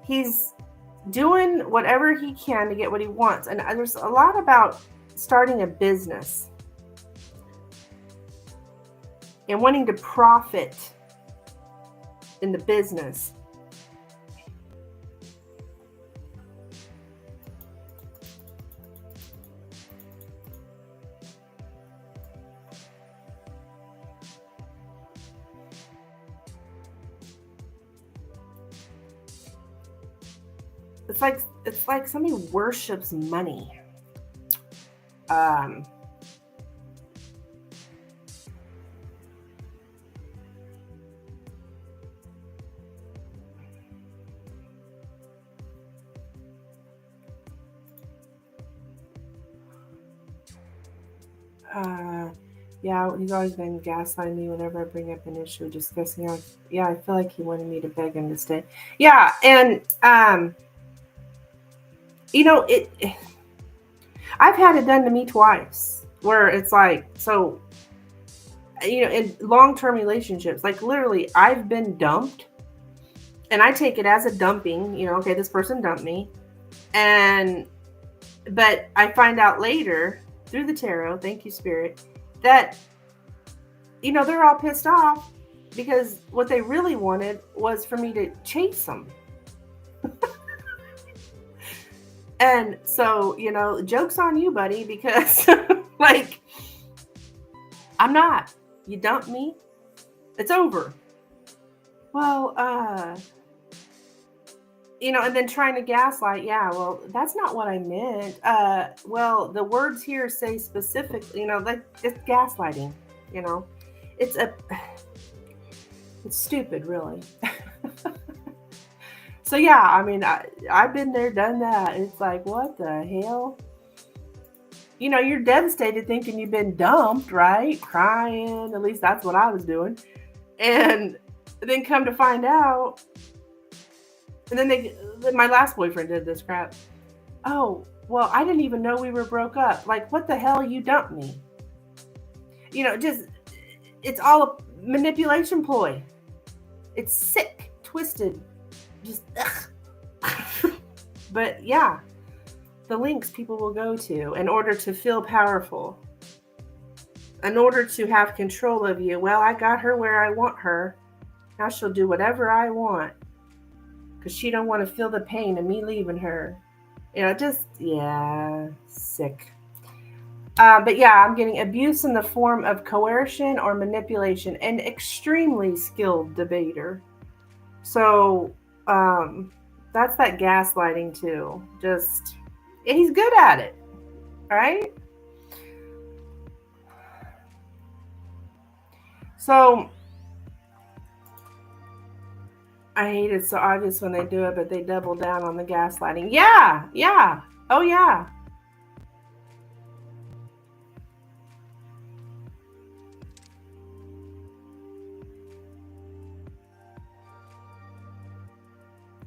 he's doing whatever he can to get what he wants. And there's a lot about starting a business and wanting to profit in the business. It's like somebody worships money. Yeah, he's always been gaslighting me whenever I bring up an issue discussing. Yeah, I feel like he wanted me to beg him to stay. Yeah, and you know, I've had it done to me twice where it's like, so, in long-term relationships, like literally, I've been dumped, and I take it as a dumping. Okay, this person dumped me, but I find out later through the tarot, thank you, Spirit, that they're all pissed off because what they really wanted was for me to chase them. And so, joke's on you, buddy, because like, I'm not. You dumped me. It's over. Well, and then trying to gaslight. Yeah, well, that's not what I meant. Well, the words here say specifically, like it's gaslighting, it's stupid, really. So yeah, I mean, I've been there, done that. It's like, what the hell? You're devastated thinking you've been dumped, right? Crying. At least that's what I was doing. And then come to find out, and then my last boyfriend did this crap. Oh, well, I didn't even know we were broke up. Like, what the hell? You dumped me. Just, it's all a manipulation ploy. It's sick, twisted, just ugh. But yeah, the links people will go to in order to feel powerful, in order to have control of you. Well, I got her where I want her. Now she'll do whatever I want because she don't want to feel the pain of me leaving her. Sick. But yeah, I'm getting abuse in the form of coercion or manipulation. An extremely skilled debater. So that's that gaslighting too. He's good at it, right? So I hate it so obvious when they do it, but they double down on the gaslighting. Yeah. Oh yeah.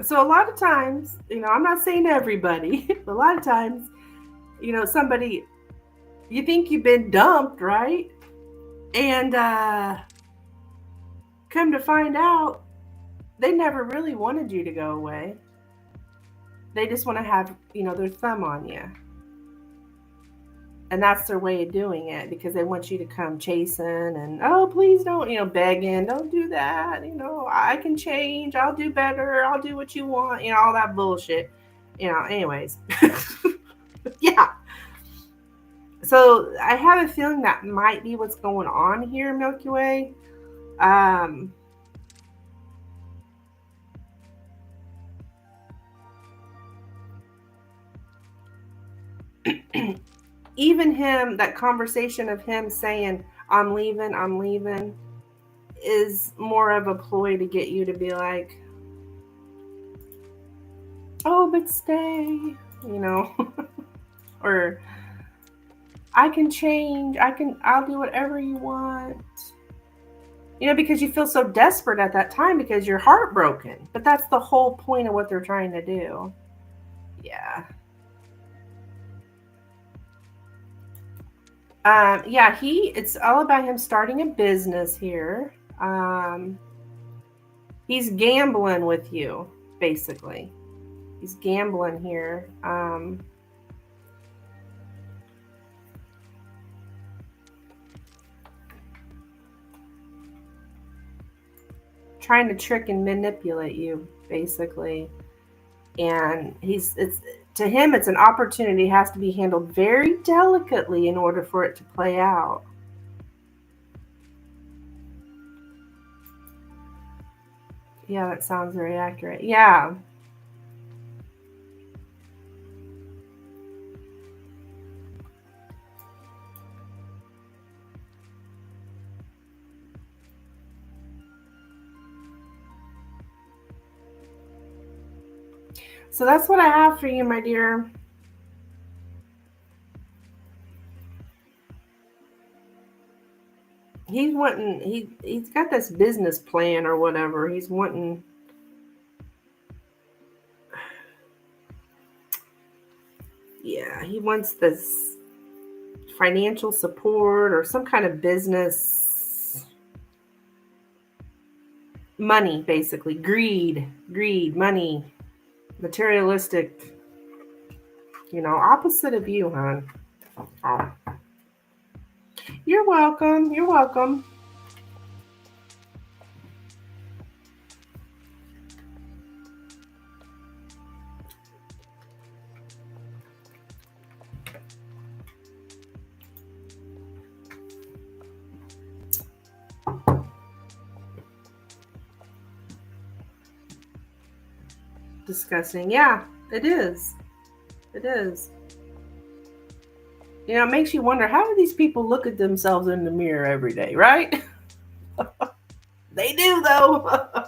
So a lot of times, I'm not saying everybody, but a lot of times, somebody, you think you've been dumped, right? And come to find out, they never really wanted you to go away. They just want to have, their thumb on you. And that's their way of doing it because they want you to come chasing and, oh, please don't, begging, don't do that. I can change. I'll do better. I'll do what you want. All that bullshit. Anyways. Yeah. So I have a feeling that might be what's going on here, Milky Way. Even him, that conversation of him saying, I'm leaving, is more of a ploy to get you to be like, oh, but stay, or I can change, I'll do whatever you want, because you feel so desperate at that time because you're heartbroken. But that's the whole point of what they're trying to do. Yeah. It's all about him starting a business here. He's gambling with you, basically. He's gambling here. Trying to trick and manipulate you, basically. And to him, it's an opportunity. It has to be handled very delicately in order for it to play out. Yeah, that sounds very accurate. Yeah. So that's what I have for you, my dear. He's wanting, he's got this business plan or whatever. He's wanting, yeah, he wants this financial support or some kind of business. Money, basically. Greed, money, materialistic. Opposite of you, hon. Oh. You're welcome. You're welcome. Disgusting. Yeah, it is. It is. It makes you wonder, how do these people look at themselves in the mirror every day, right? They do, though.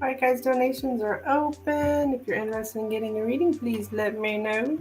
All right, guys, donations are open. If you're interested in getting a reading, please let me know.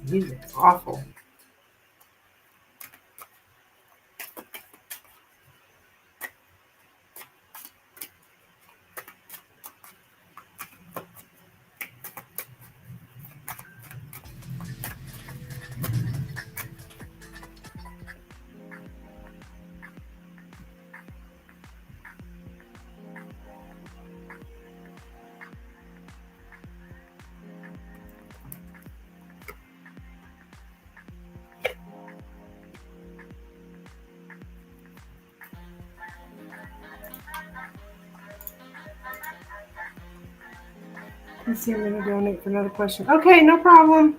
Music's awful. Let's see, I'm going to donate for another question. Okay, no problem.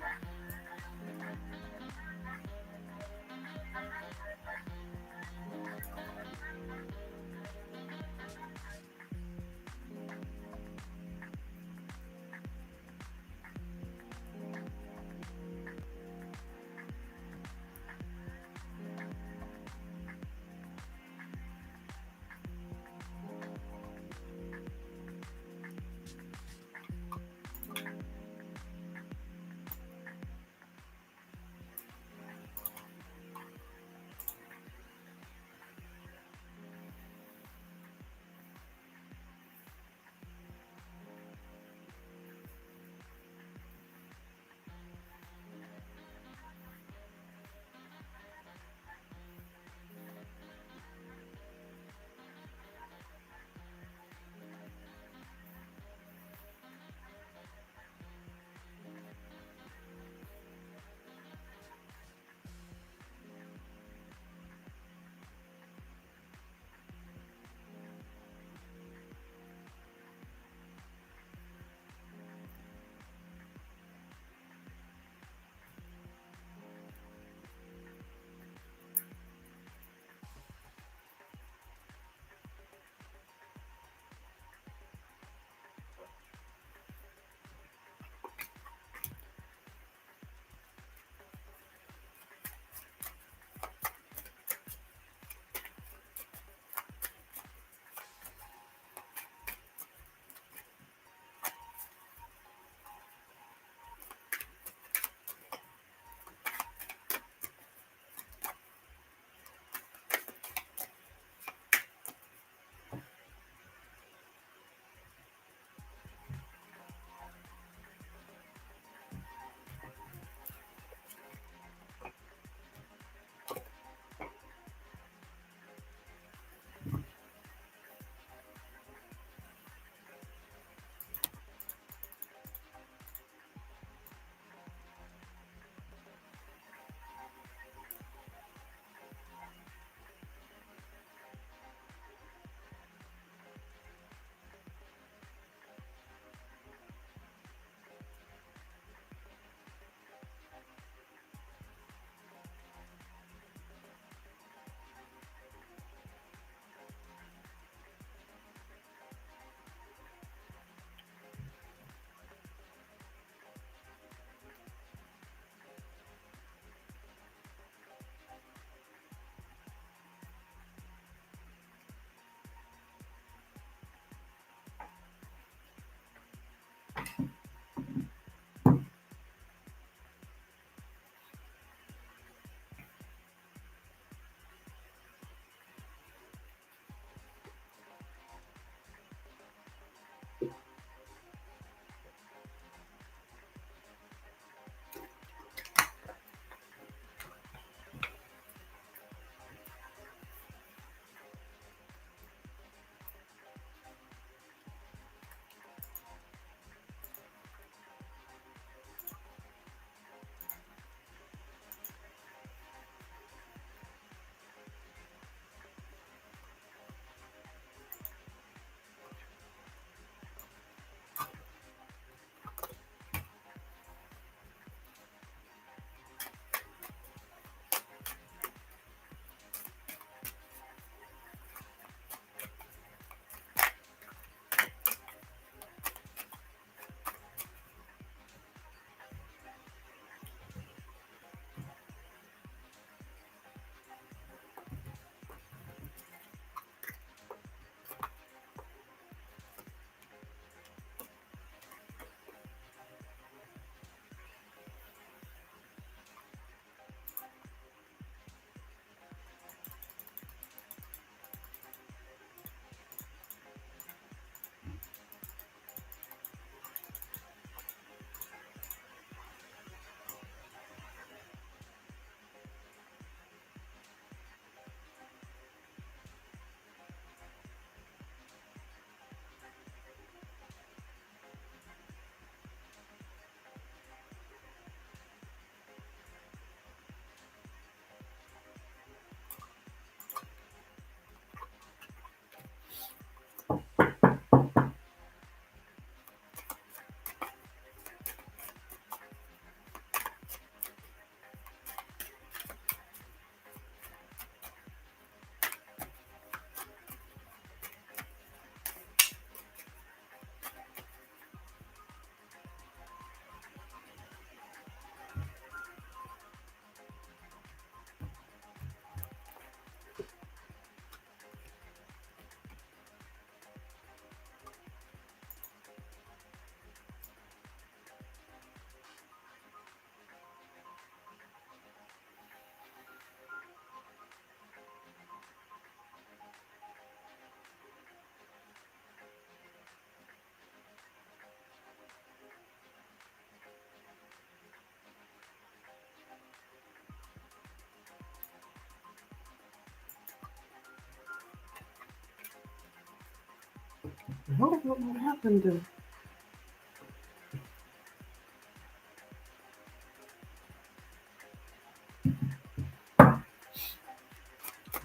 I don't know what happened to.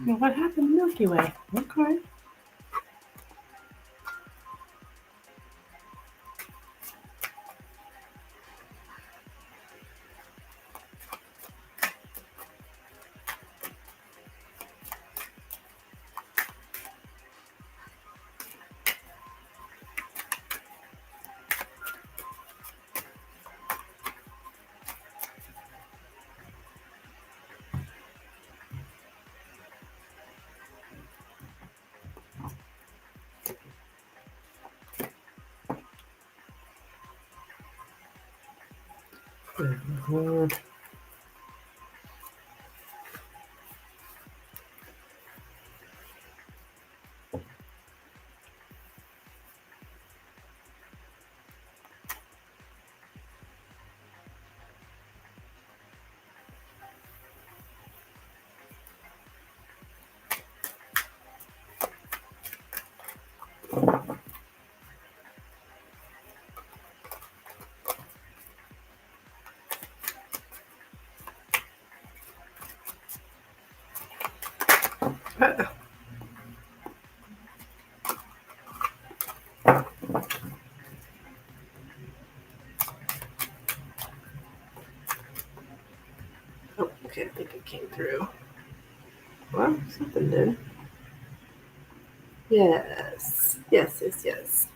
Well, what happened to Milky Way? Okay. Oh, okay, I think it came through. Well, something did. Yes. Yes, yes, yes.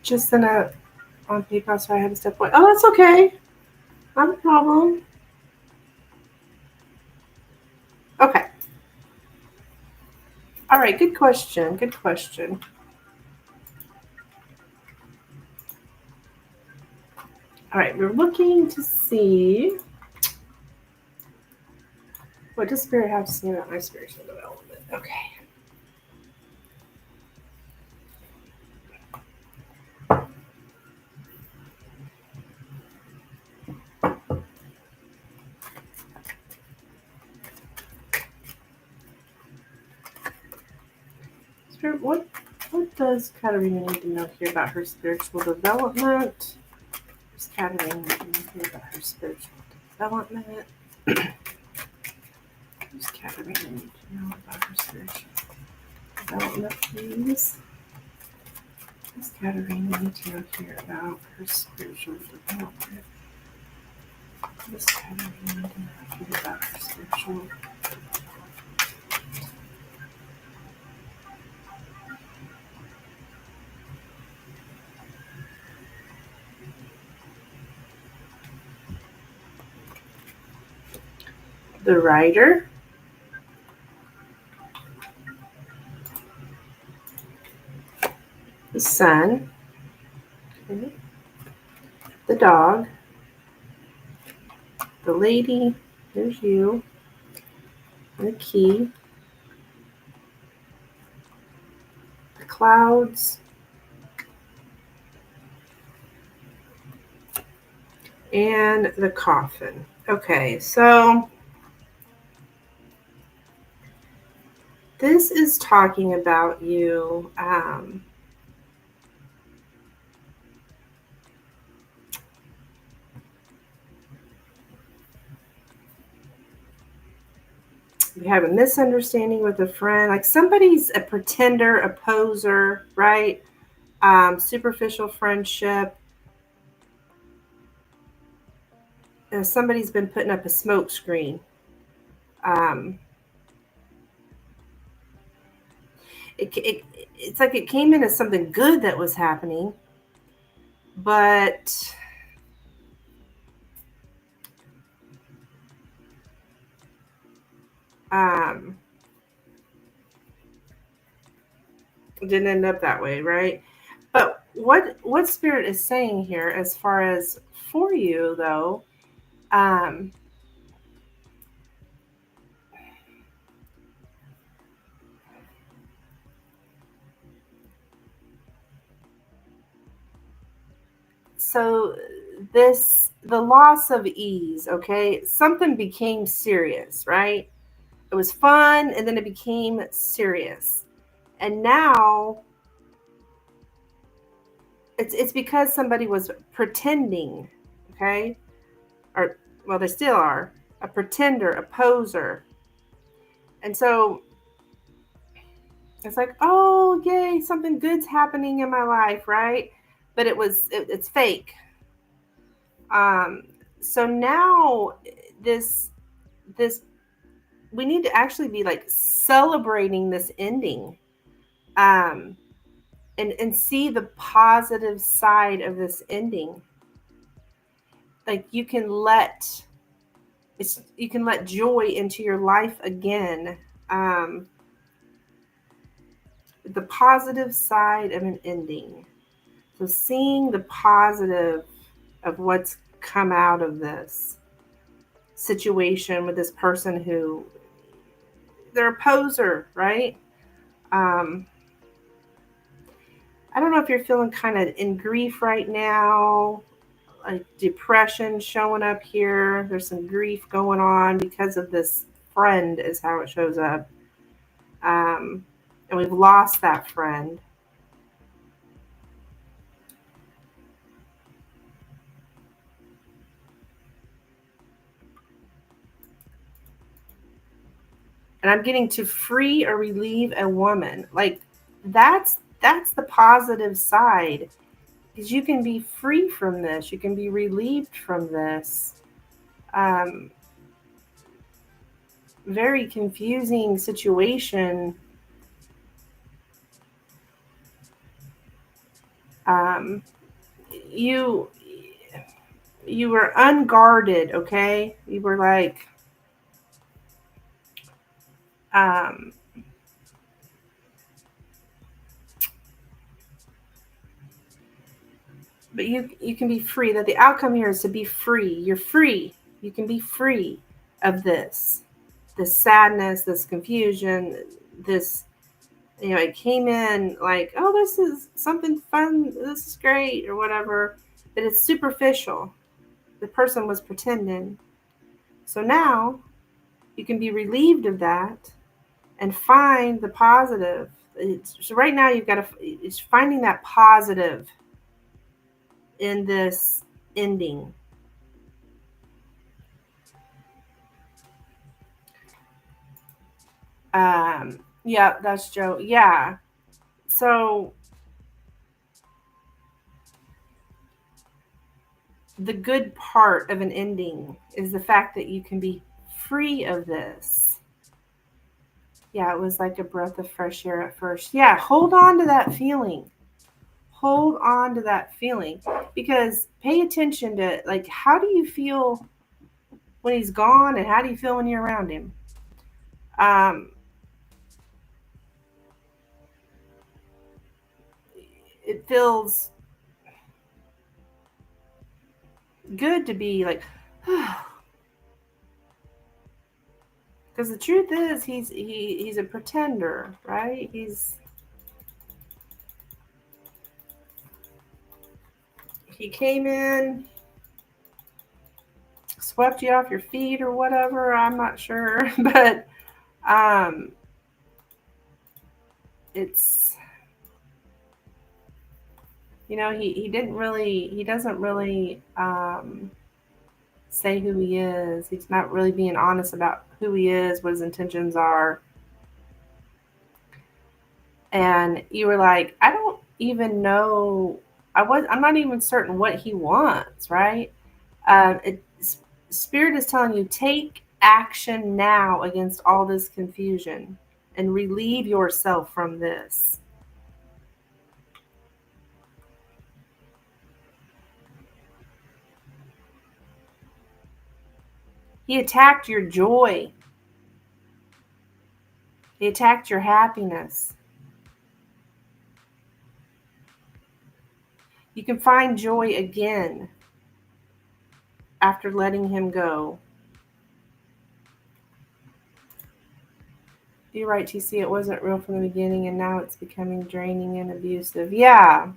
Just sent out on PayPal, so I had to step away. Oh, that's okay. Not a problem. Okay. All right. Good question. Good question. All right. We're looking to see what does Spirit have to say about my spiritual development. Okay. Spirit, what does Katarina need to know here about her spiritual development? Does Katarina need to know here about her spiritual development? Does Katarina need to know about her spiritual development, please? Does Katarina need to know here about her spiritual development? Does Katarina need to know here about her spiritual development? The Rider, the Sun, okay, the Dog, the Lady, there's you, the Key, the Clouds, and the Coffin. Okay, so this is talking about you. You have a misunderstanding with a friend, like somebody's a pretender, a poser, right? Superficial friendship. Somebody's been putting up a smoke screen. Um, it's like it came in as something good that was happening, but it didn't end up that way, right? But what Spirit is saying here, as far as for you though, um, So the loss of ease, okay? Something became serious, right? It was fun and then it became serious. And now it's because somebody was pretending, okay? Or well, they still are. A pretender, a poser. And so it's like, oh, yay, something good's happening in my life, right? But it's fake. So now this this we need to actually be like celebrating this ending, and see the positive side of this ending. Like you can let joy into your life again. The positive side of an ending. So seeing the positive of what's come out of this situation with this person who they're a poser, right? I don't know if you're feeling kind of in grief right now, like depression showing up here. There's some grief going on because of this friend, is how it shows up. And we've lost that friend. And I'm getting to free or relieve a woman. Like that's the positive side. Because you can be free from this. You can be relieved from this. Very confusing situation. You were unguarded, okay? You were like, but you can be free. That the outcome here is to be free. You're free. You can be free of this sadness, this confusion, this, it came in like, oh, this is something fun, this is great, or whatever, but it's superficial. The person was pretending. So now you can be relieved of that and find the positive. So right now you've got to, it's finding that positive in this ending. Yeah, that's Joe. Yeah. So the good part of an ending is the fact that you can be free of this. Yeah, it was like a breath of fresh air at first. Yeah, hold on to that feeling. Hold on to that feeling, because pay attention to, like, how do you feel when he's gone and how do you feel when you're around him? It feels good to be like, because the truth is he's a pretender, right? He came in, swept you off your feet or whatever, I'm not sure. But it's, he doesn't really say who he is. He's not really being honest about who he is, what his intentions are. And you were like, I don't even know. I'm not even certain what he wants, right? Spirit is telling you, take action now against all this confusion and relieve yourself from this. He attacked your joy. He attacked your happiness. You can find joy again after letting him go. You're right, TC. It wasn't real from the beginning, and now it's becoming draining and abusive. Yeah.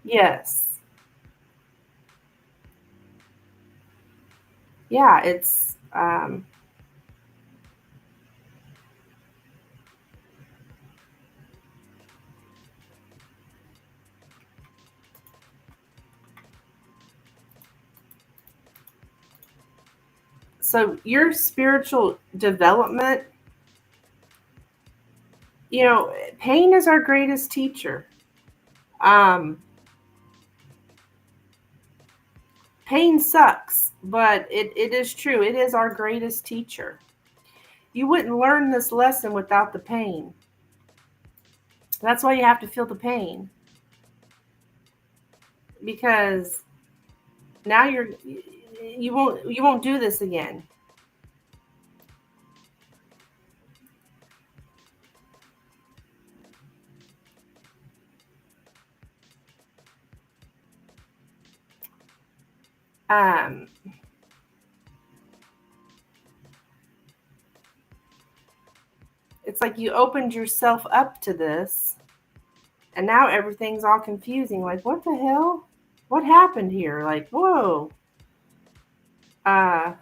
Yes. yeah, it's so your spiritual development, pain is our greatest teacher. Um, Pain sucks, but it is true. It is our greatest teacher. You wouldn't learn this lesson without the pain. That's why you have to feel the pain, because now you won't do this again. Um, it's like you opened yourself up to this, and now everything's all confusing. Like, what the hell? What happened here? Like, whoa. Uh,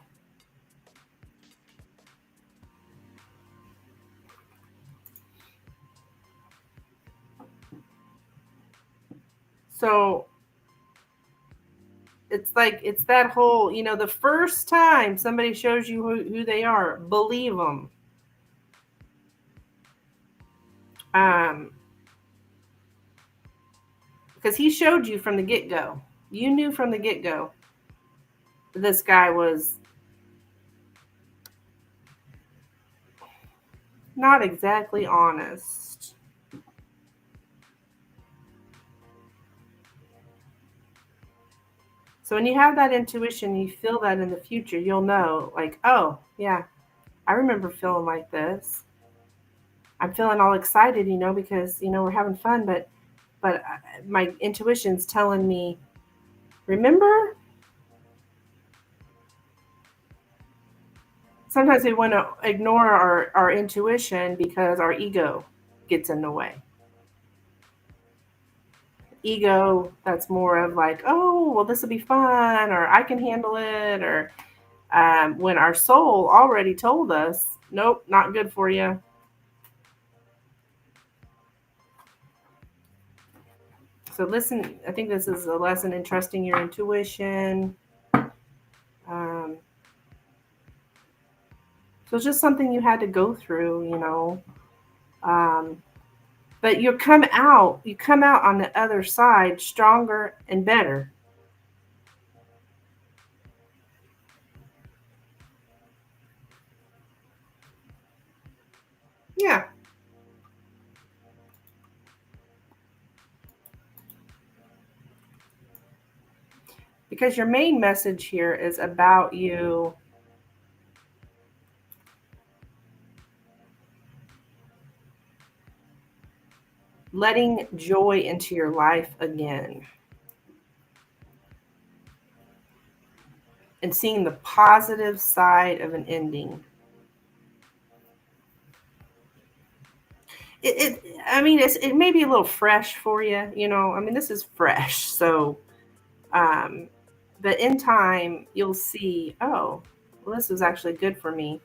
so it's like it's that whole, the first time somebody shows you who they are, believe them. Um, because he showed you from the get go. You knew from the get go this guy was not exactly honest. So when you have that intuition, you feel that in the future, you'll know, like, oh, yeah, I remember feeling like this. I'm feeling all excited, because, we're having fun, but my intuition's telling me, remember? Sometimes we want to ignore our intuition because our ego gets in the way. Ego, that's more of like, oh, well, this will be fun, or I can handle it, or when our soul already told us, nope, not good for you. So listen, I think this is a lesson in trusting your intuition. Um, so it's just something you had to go through. Um, but you come out on the other side stronger and better. Yeah, because your main message here is about you letting joy into your life again and seeing the positive side of an ending. I mean, it may be a little fresh for you. I mean, this is fresh. So, um, but in time, you'll see, oh, well, this was actually good for me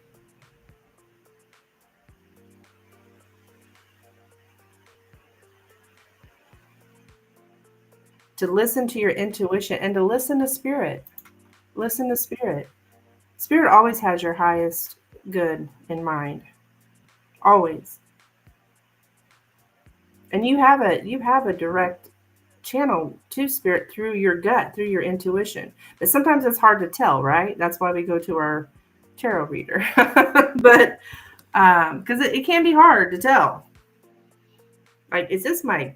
to listen to your intuition and to listen to spirit. Listen to spirit. Spirit always has your highest good in mind. Always. And you have a direct channel to spirit through your gut, through your intuition. But sometimes it's hard to tell, right? That's why we go to our tarot reader. But because it can be hard to tell. Like, is this my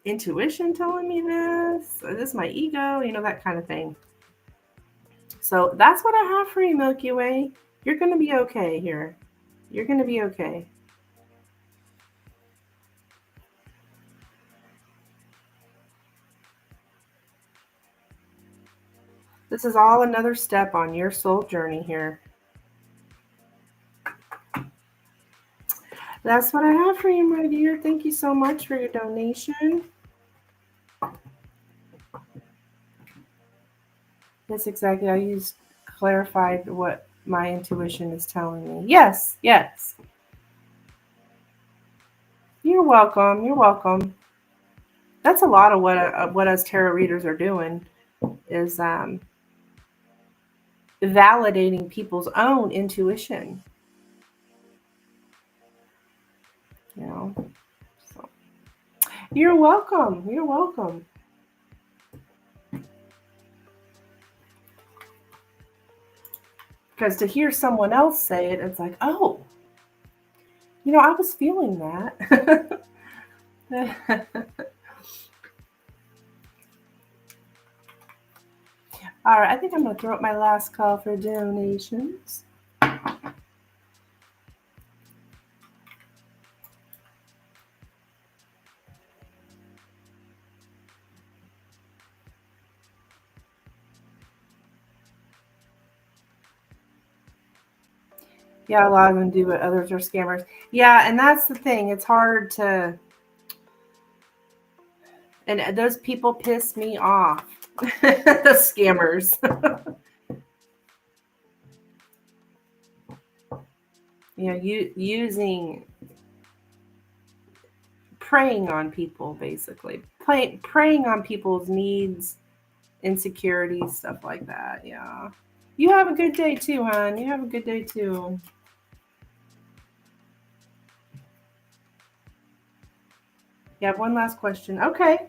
intuition telling me this? Is this my ego? That kind of thing. So that's what I have for you, Milky Way. You're going to be okay here. You're going to be okay. This is all another step on your soul journey here. That's what I have for you, my dear. Thank you so much for your donation. Yes, exactly. I used clarified what my intuition is telling me. Yes, yes. You're welcome. You're welcome. That's a lot of what us tarot readers are doing is validating people's own intuition. You know. So you're welcome. You're welcome. Because to hear someone else say it, it's like, oh, I was feeling that. All right, I think I'm going to throw up my last call for donations. Yeah, a lot of them do, but others are scammers. Yeah, and that's the thing. It's hard to, and those people piss me off. The scammers. Using, preying on people, basically. Preying on people's needs, insecurities, stuff like that. Yeah. You have a good day too, hon. You have a good day too. You have one last question. Okay.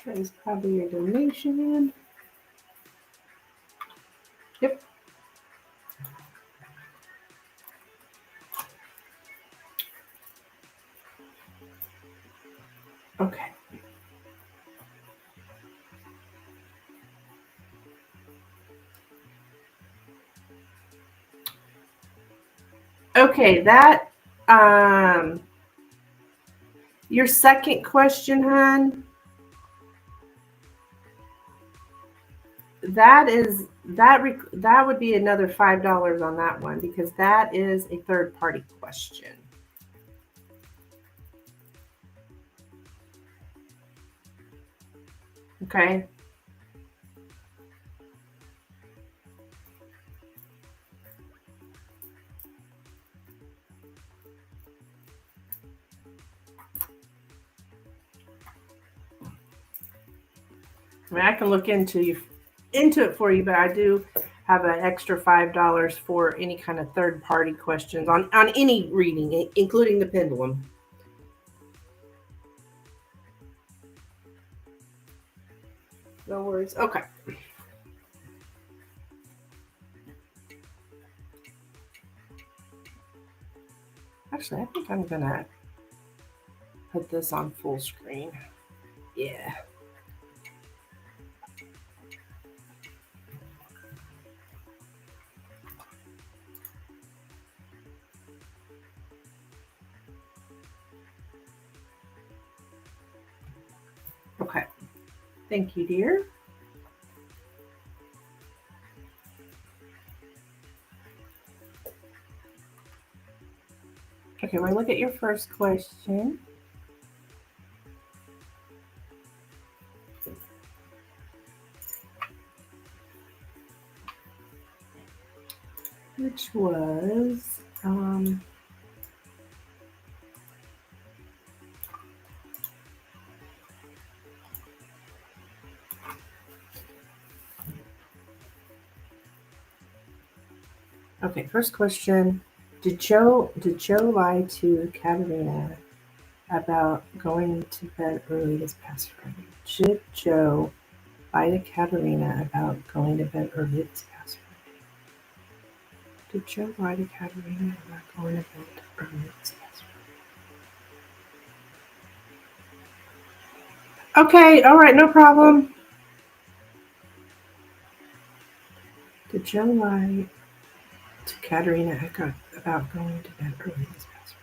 That is probably your donation. Yep. Okay. Okay, that your second question, hon, that would be another $5 on that one because that is a third party question. Okay. I mean, I can look into it for you, but I do have an extra $5 for any kind of third party questions on any reading, including the pendulum. No worries. Okay. Actually, I think I'm gonna put this on full screen. Yeah. Okay. Thank you, dear. Okay, we'll look at your first question. Which was okay, first question. Did Joe lie to Katerina about going to bed early this past Friday? Did Joe lie to Katerina about going to bed early this past Friday? Did Joe lie to Katerina about going to bed early this past Friday? Okay, all right, no problem. Did Joe lie to Katerina about going to bed early this past Friday?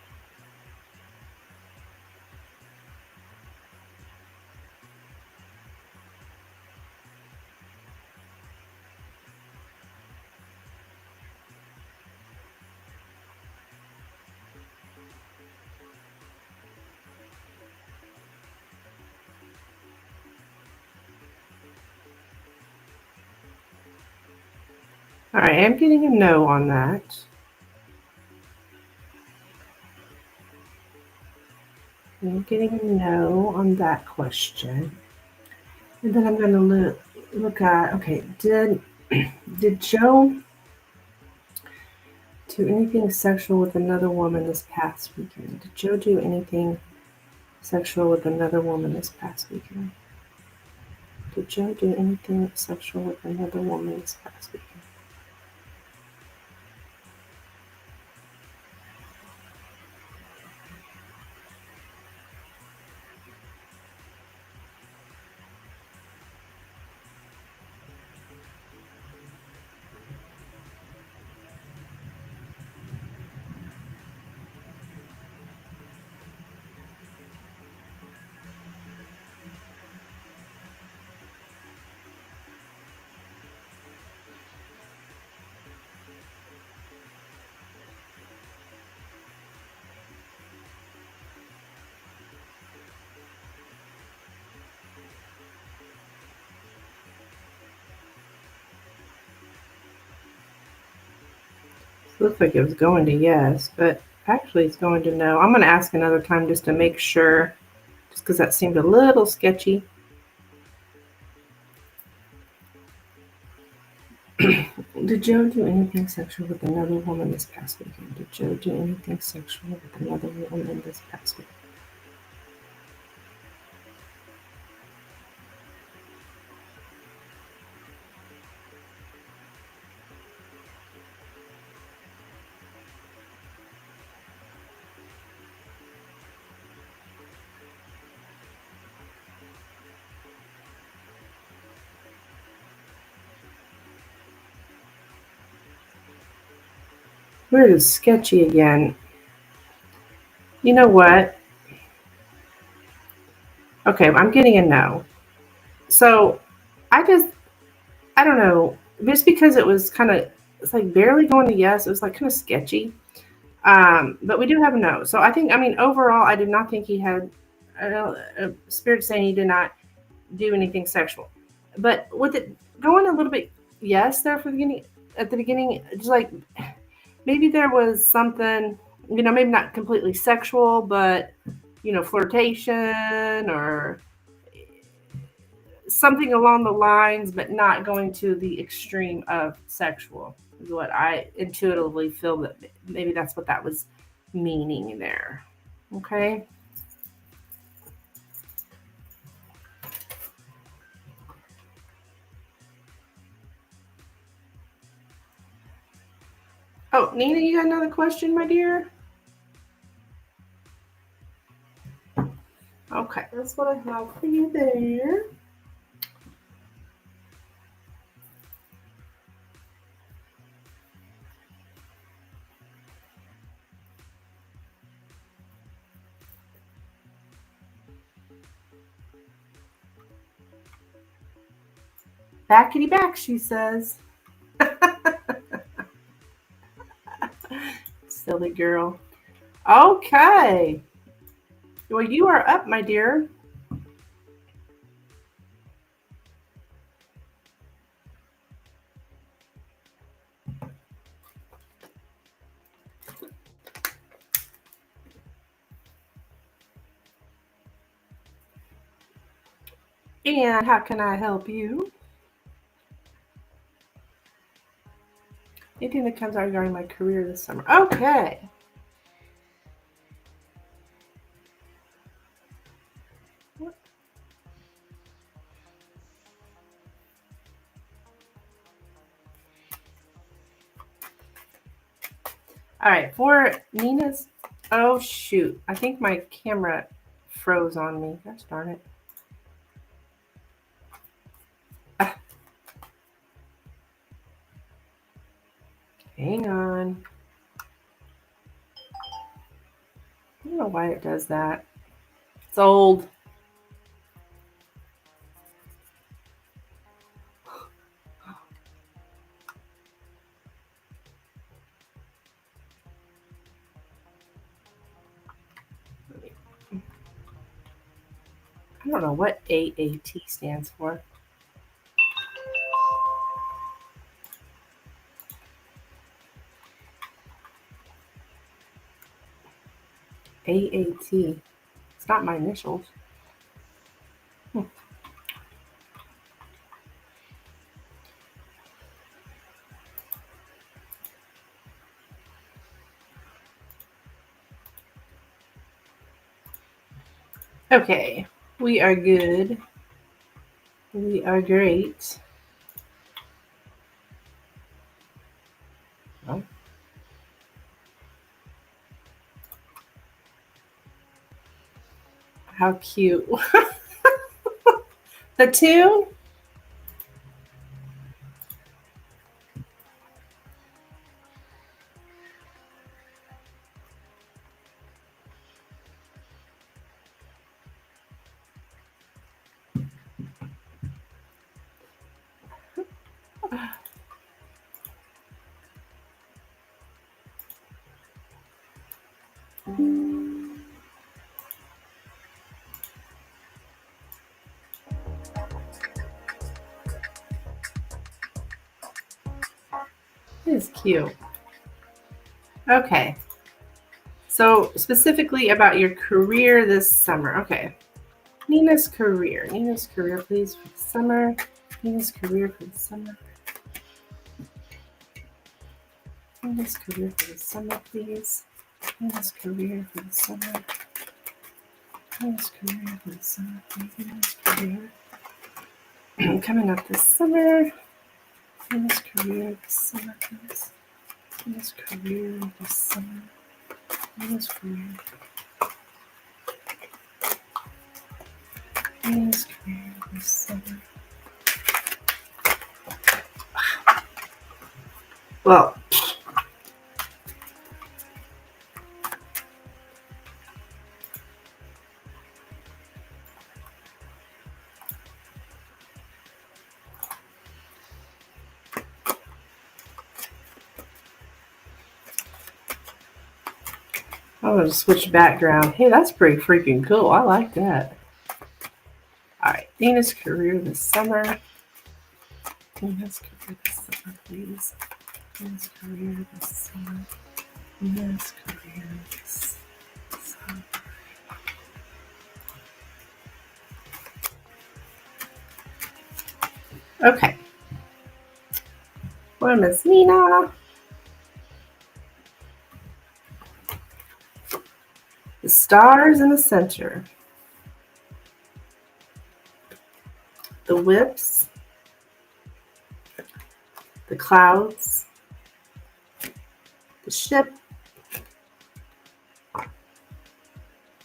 All right, I'm getting a no on that. I'm getting a no on that question. And then I'm going to look at, okay, did Joe do anything sexual with another woman this past weekend? Did Joe do anything sexual with another woman this past weekend? Did Joe do anything sexual with another woman this past weekend? It looks like it was going to yes, but actually it's going to no. I'm going to ask another time just to make sure, just because that seemed a little sketchy. Did Joe do anything sexual with another woman this past weekend? Did Joe do anything sexual with another woman this past weekend? Where is sketchy again? You know what? Okay, I'm getting a no. So I don't know, just because it was kind of, it's like barely going to yes, it was like kind of sketchy. But we do have a no. So I mean, overall, I did not think he had a spirit saying he did not do anything sexual. But with it going a little bit yes there for the beginning, at the beginning, just like maybe there was something, maybe not completely sexual, but flirtation or something along the lines, but not going to the extreme of sexual is what I intuitively feel that maybe that's what that was meaning there. Okay. Oh, Nina, you got another question, my dear? Okay, that's what I have for you there. Backity back, she says. Silly girl. Okay. Well, you are up, my dear. And how can I help you? Anything that comes out regarding my career this summer. Okay. All right, for Nina's. Oh, shoot. I think my camera froze on me. Gosh darn it. Hang on. I don't know why it does that. It's old. I don't know what AAT stands for. AAT. It's not my initials. Okay, we are good. We are great. Oh. How cute. The tune? It is cute. Okay. So specifically about your career this summer. Okay. Nina's career. Nina's career, please, for the summer. Nina's career for the summer. Nina's career for the summer, please. Nina's career for the summer. Nina's career for the summer, please. Nina's career. Coming up this summer. Nina's career this summer, please. Nina's career this summer. Nina's career. Nina's career this summer. Well, I'm going to switch background. Hey, that's pretty freaking cool. I like that. All right, Nina's career this summer. Nina's career this summer, please. Nina's career this summer. Nina's career this summer. Okay. For Miss Nina. The stars in the center. The whips. The clouds. The ship.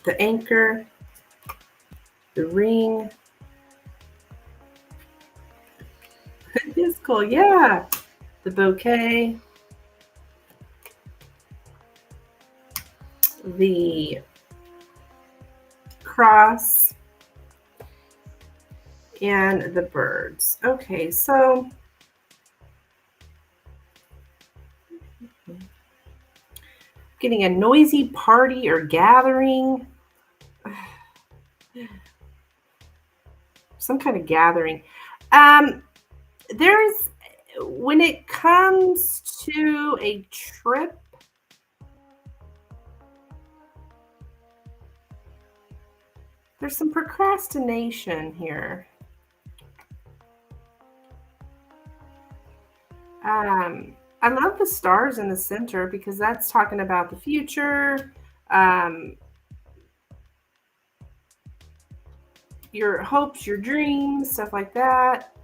The anchor. The ring. It is cool, yeah. The bouquet. The cross. And the birds. Okay, so getting a noisy party or gathering. Some kind of gathering. There's, when it comes to a trip, there's some procrastination here. I love the stars in the center because that's talking about the future, your hopes, your dreams, stuff like that.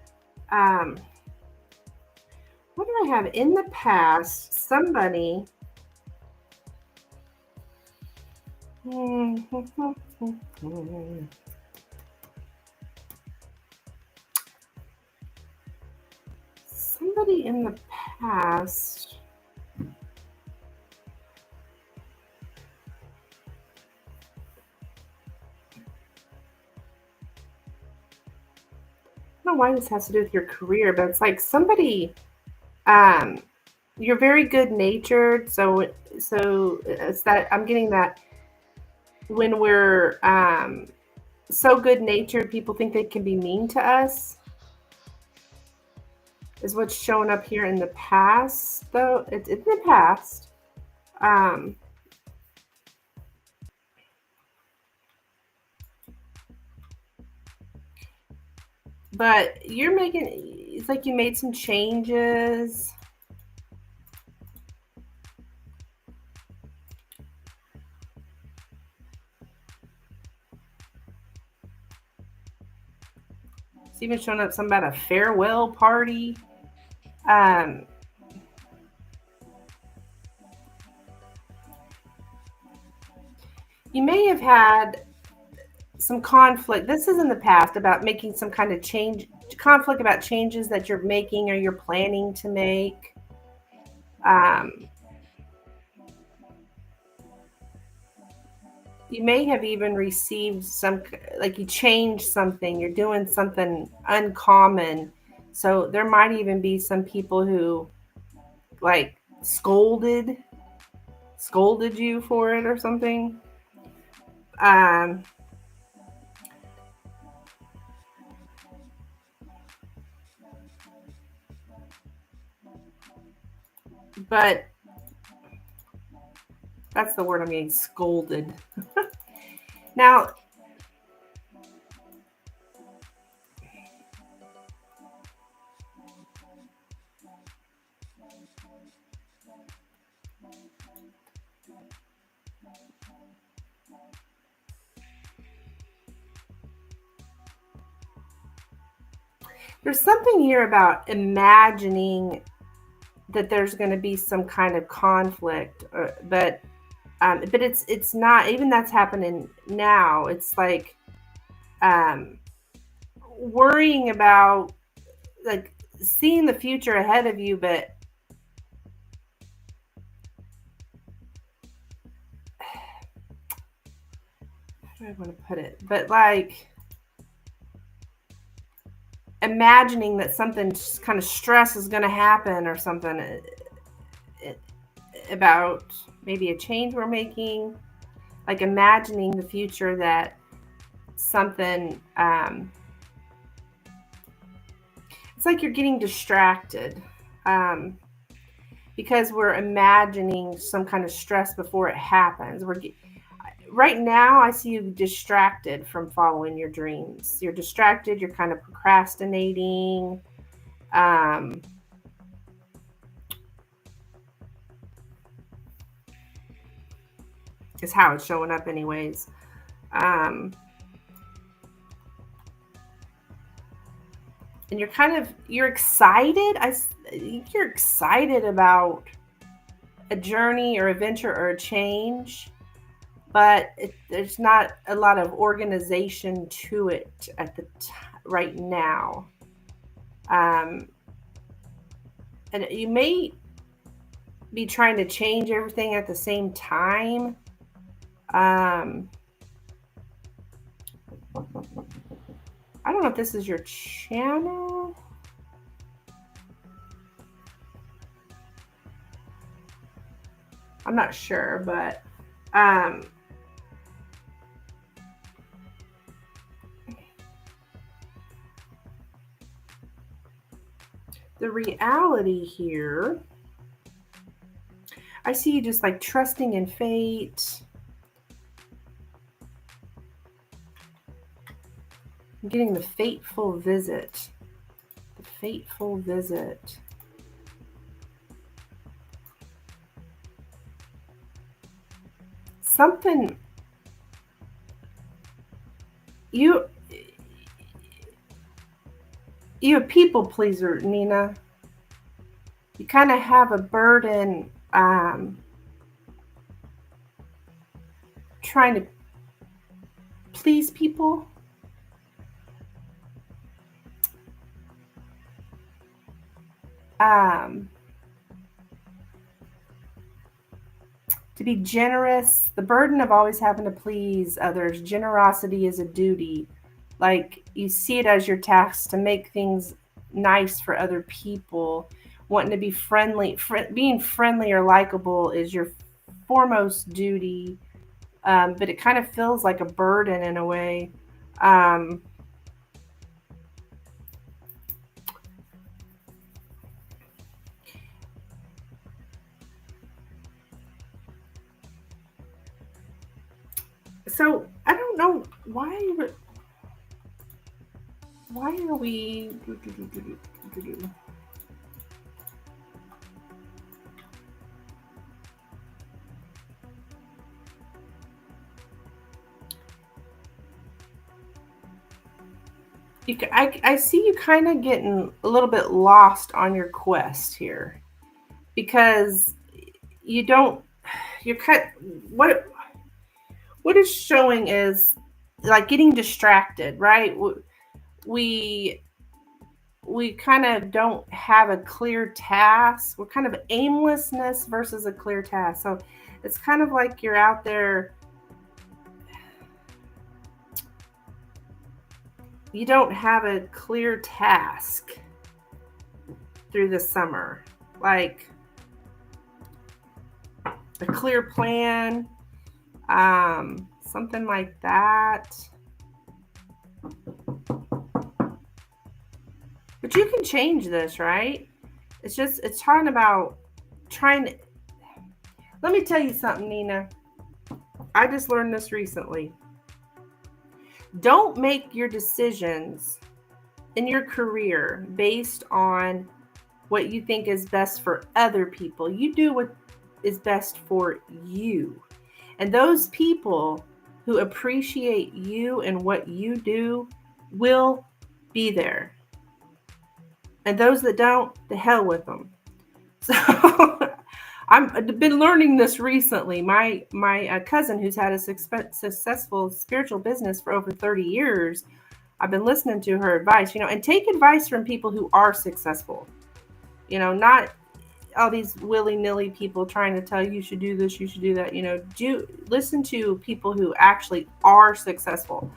What do I have in the past? Somebody. Somebody in the past. I don't know why this has to do with your career, but it's like somebody, you're very good natured. So it's that I'm getting that when we're so good natured, people think they can be mean to us, is what's showing up here in the past, though. It's in the past. But you're making, it's like you made some changes. It's even showing up something about a farewell party. You may have had some conflict. This is in the past about making some kind of change, conflict about changes that you're making or you're planning to make. You may have even received some, like you changed something, you're doing something uncommon. So there might even be some people who like scolded you for it or something. But that's the word I'm getting, scolded. Now, there's something here about imagining that there's going to be some kind of conflict, but it's not. Even that's happening now. It's like worrying about, like, seeing the future ahead of you, but how do I want to put it? But like imagining that something kind of stress is going to happen or something about maybe a change we're making, like imagining the future, that something, it's like you're getting distracted because we're imagining some kind of stress before it happens. Right now, I see you distracted from following your dreams. You're distracted. You're kind of procrastinating. Is how it's showing up, anyways. And you're excited. You're excited about a journey or adventure or a change. but there's not a lot of organization to it at the right now. And you may be trying to change everything at the same time. I don't know if this is your channel. I'm not sure, but the reality here, I see you just like trusting in fate. I'm getting the fateful visit. The fateful visit. Something you're a people pleaser, Nina. You kind of have a burden trying to please people. To be generous, the burden of always having to please others. Generosity is a duty. Like you see it as your task to make things nice for other people. Wanting to be friendly, being friendly or likable is your foremost duty. But it kind of feels like a burden in a way. So I don't know why are we I see you kind of getting a little bit lost on your quest here, because you're what is showing is like getting distracted, right? We kind of don't have a clear task. We're kind of aimlessness versus a clear task. So it's kind of like you're out there. You don't have a clear task through the summer, like a clear plan, something like that. But you can change this, right? It's talking about trying to. Let me tell you something, Nina. I just learned this recently. Don't make your decisions in your career based on what you think is best for other people. You do what is best for you. And those people who appreciate you and what you do will be there. And those that don't, the hell with them. So I've been learning this recently. My cousin, who's had a successful spiritual business for over 30 years, I've been listening to her advice, and take advice from people who are successful. Not all these willy-nilly people trying to tell you should do this, you should do that. Do listen to people who actually are successful.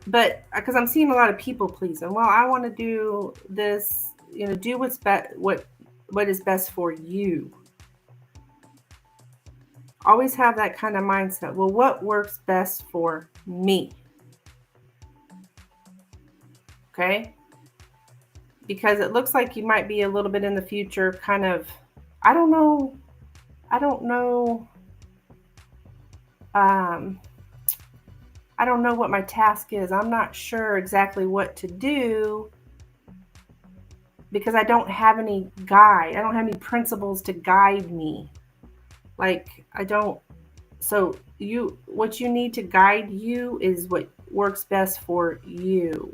But because I'm seeing a lot of people pleasing. Well, I want to do this, do what is best for you. Always have that kind of mindset. Well, what works best for me? Okay? Because it looks like you might be a little bit in the future kind of, I don't know. I don't know what my task is. I'm not sure exactly what to do because I don't have any guide. I don't have any principles to guide me. So what you need to guide you is what works best for you.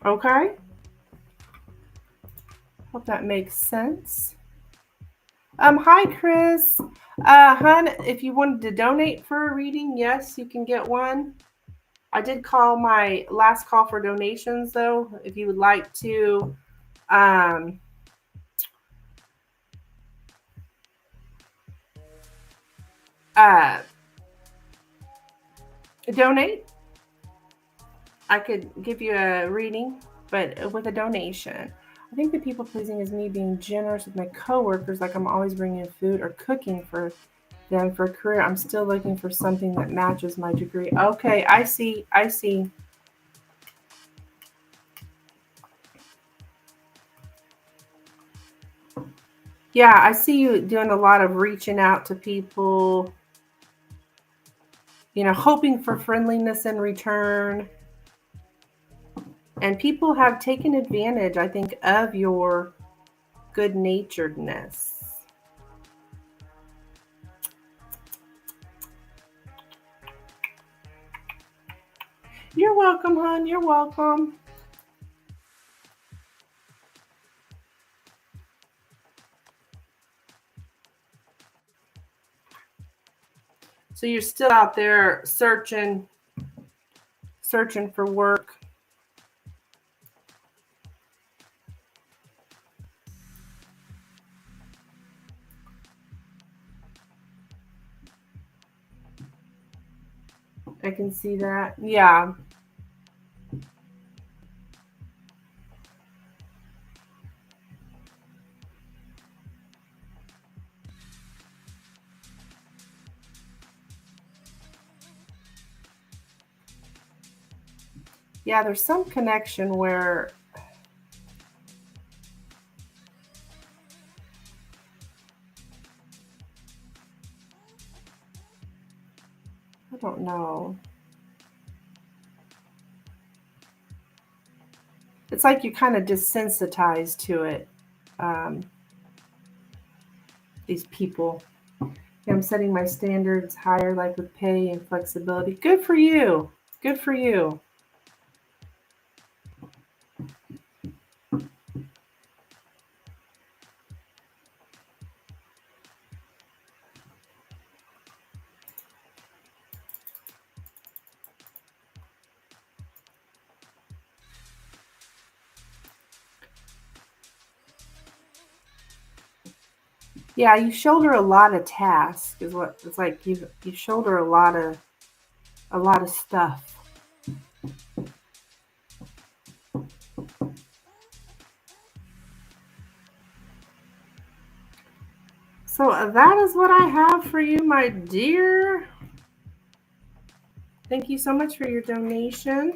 Okay? Hope that makes sense. Hi, Chris. Hun, if you wanted to donate for a reading, yes, you can get one. I did call my last call for donations, though. If you would like to donate, I could give you a reading, but with a donation. I think the people pleasing is me being generous with my coworkers, like I'm always bringing food or cooking for them for a career. I'm still looking for something that matches my degree. Okay, I see. I see. Yeah, I see you doing a lot of reaching out to people, hoping for friendliness in return. And people have taken advantage, I think, of your good naturedness. You're welcome, hon. You're welcome. So you're still out there searching for work. I can see that. Yeah. Yeah, there's some connection where I don't know. It's like you kind of desensitized to it. These people. I'm setting my standards higher, like with pay and flexibility. Good for you. Good for you. Yeah, you shoulder a lot of tasks is what it's like. You shoulder a lot of stuff. So that is what I have for you, my dear. Thank you so much for your donations.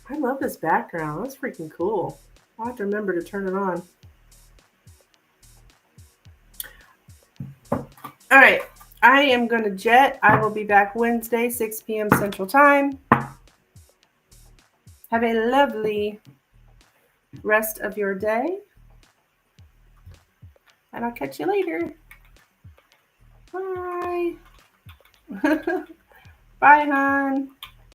I love this background. That's freaking cool. I'll have to remember to turn it on. All right. I am going to jet. I will be back Wednesday, 6 p.m. Central Time. Have a lovely rest of your day. And I'll catch you later. Bye. Bye, hon.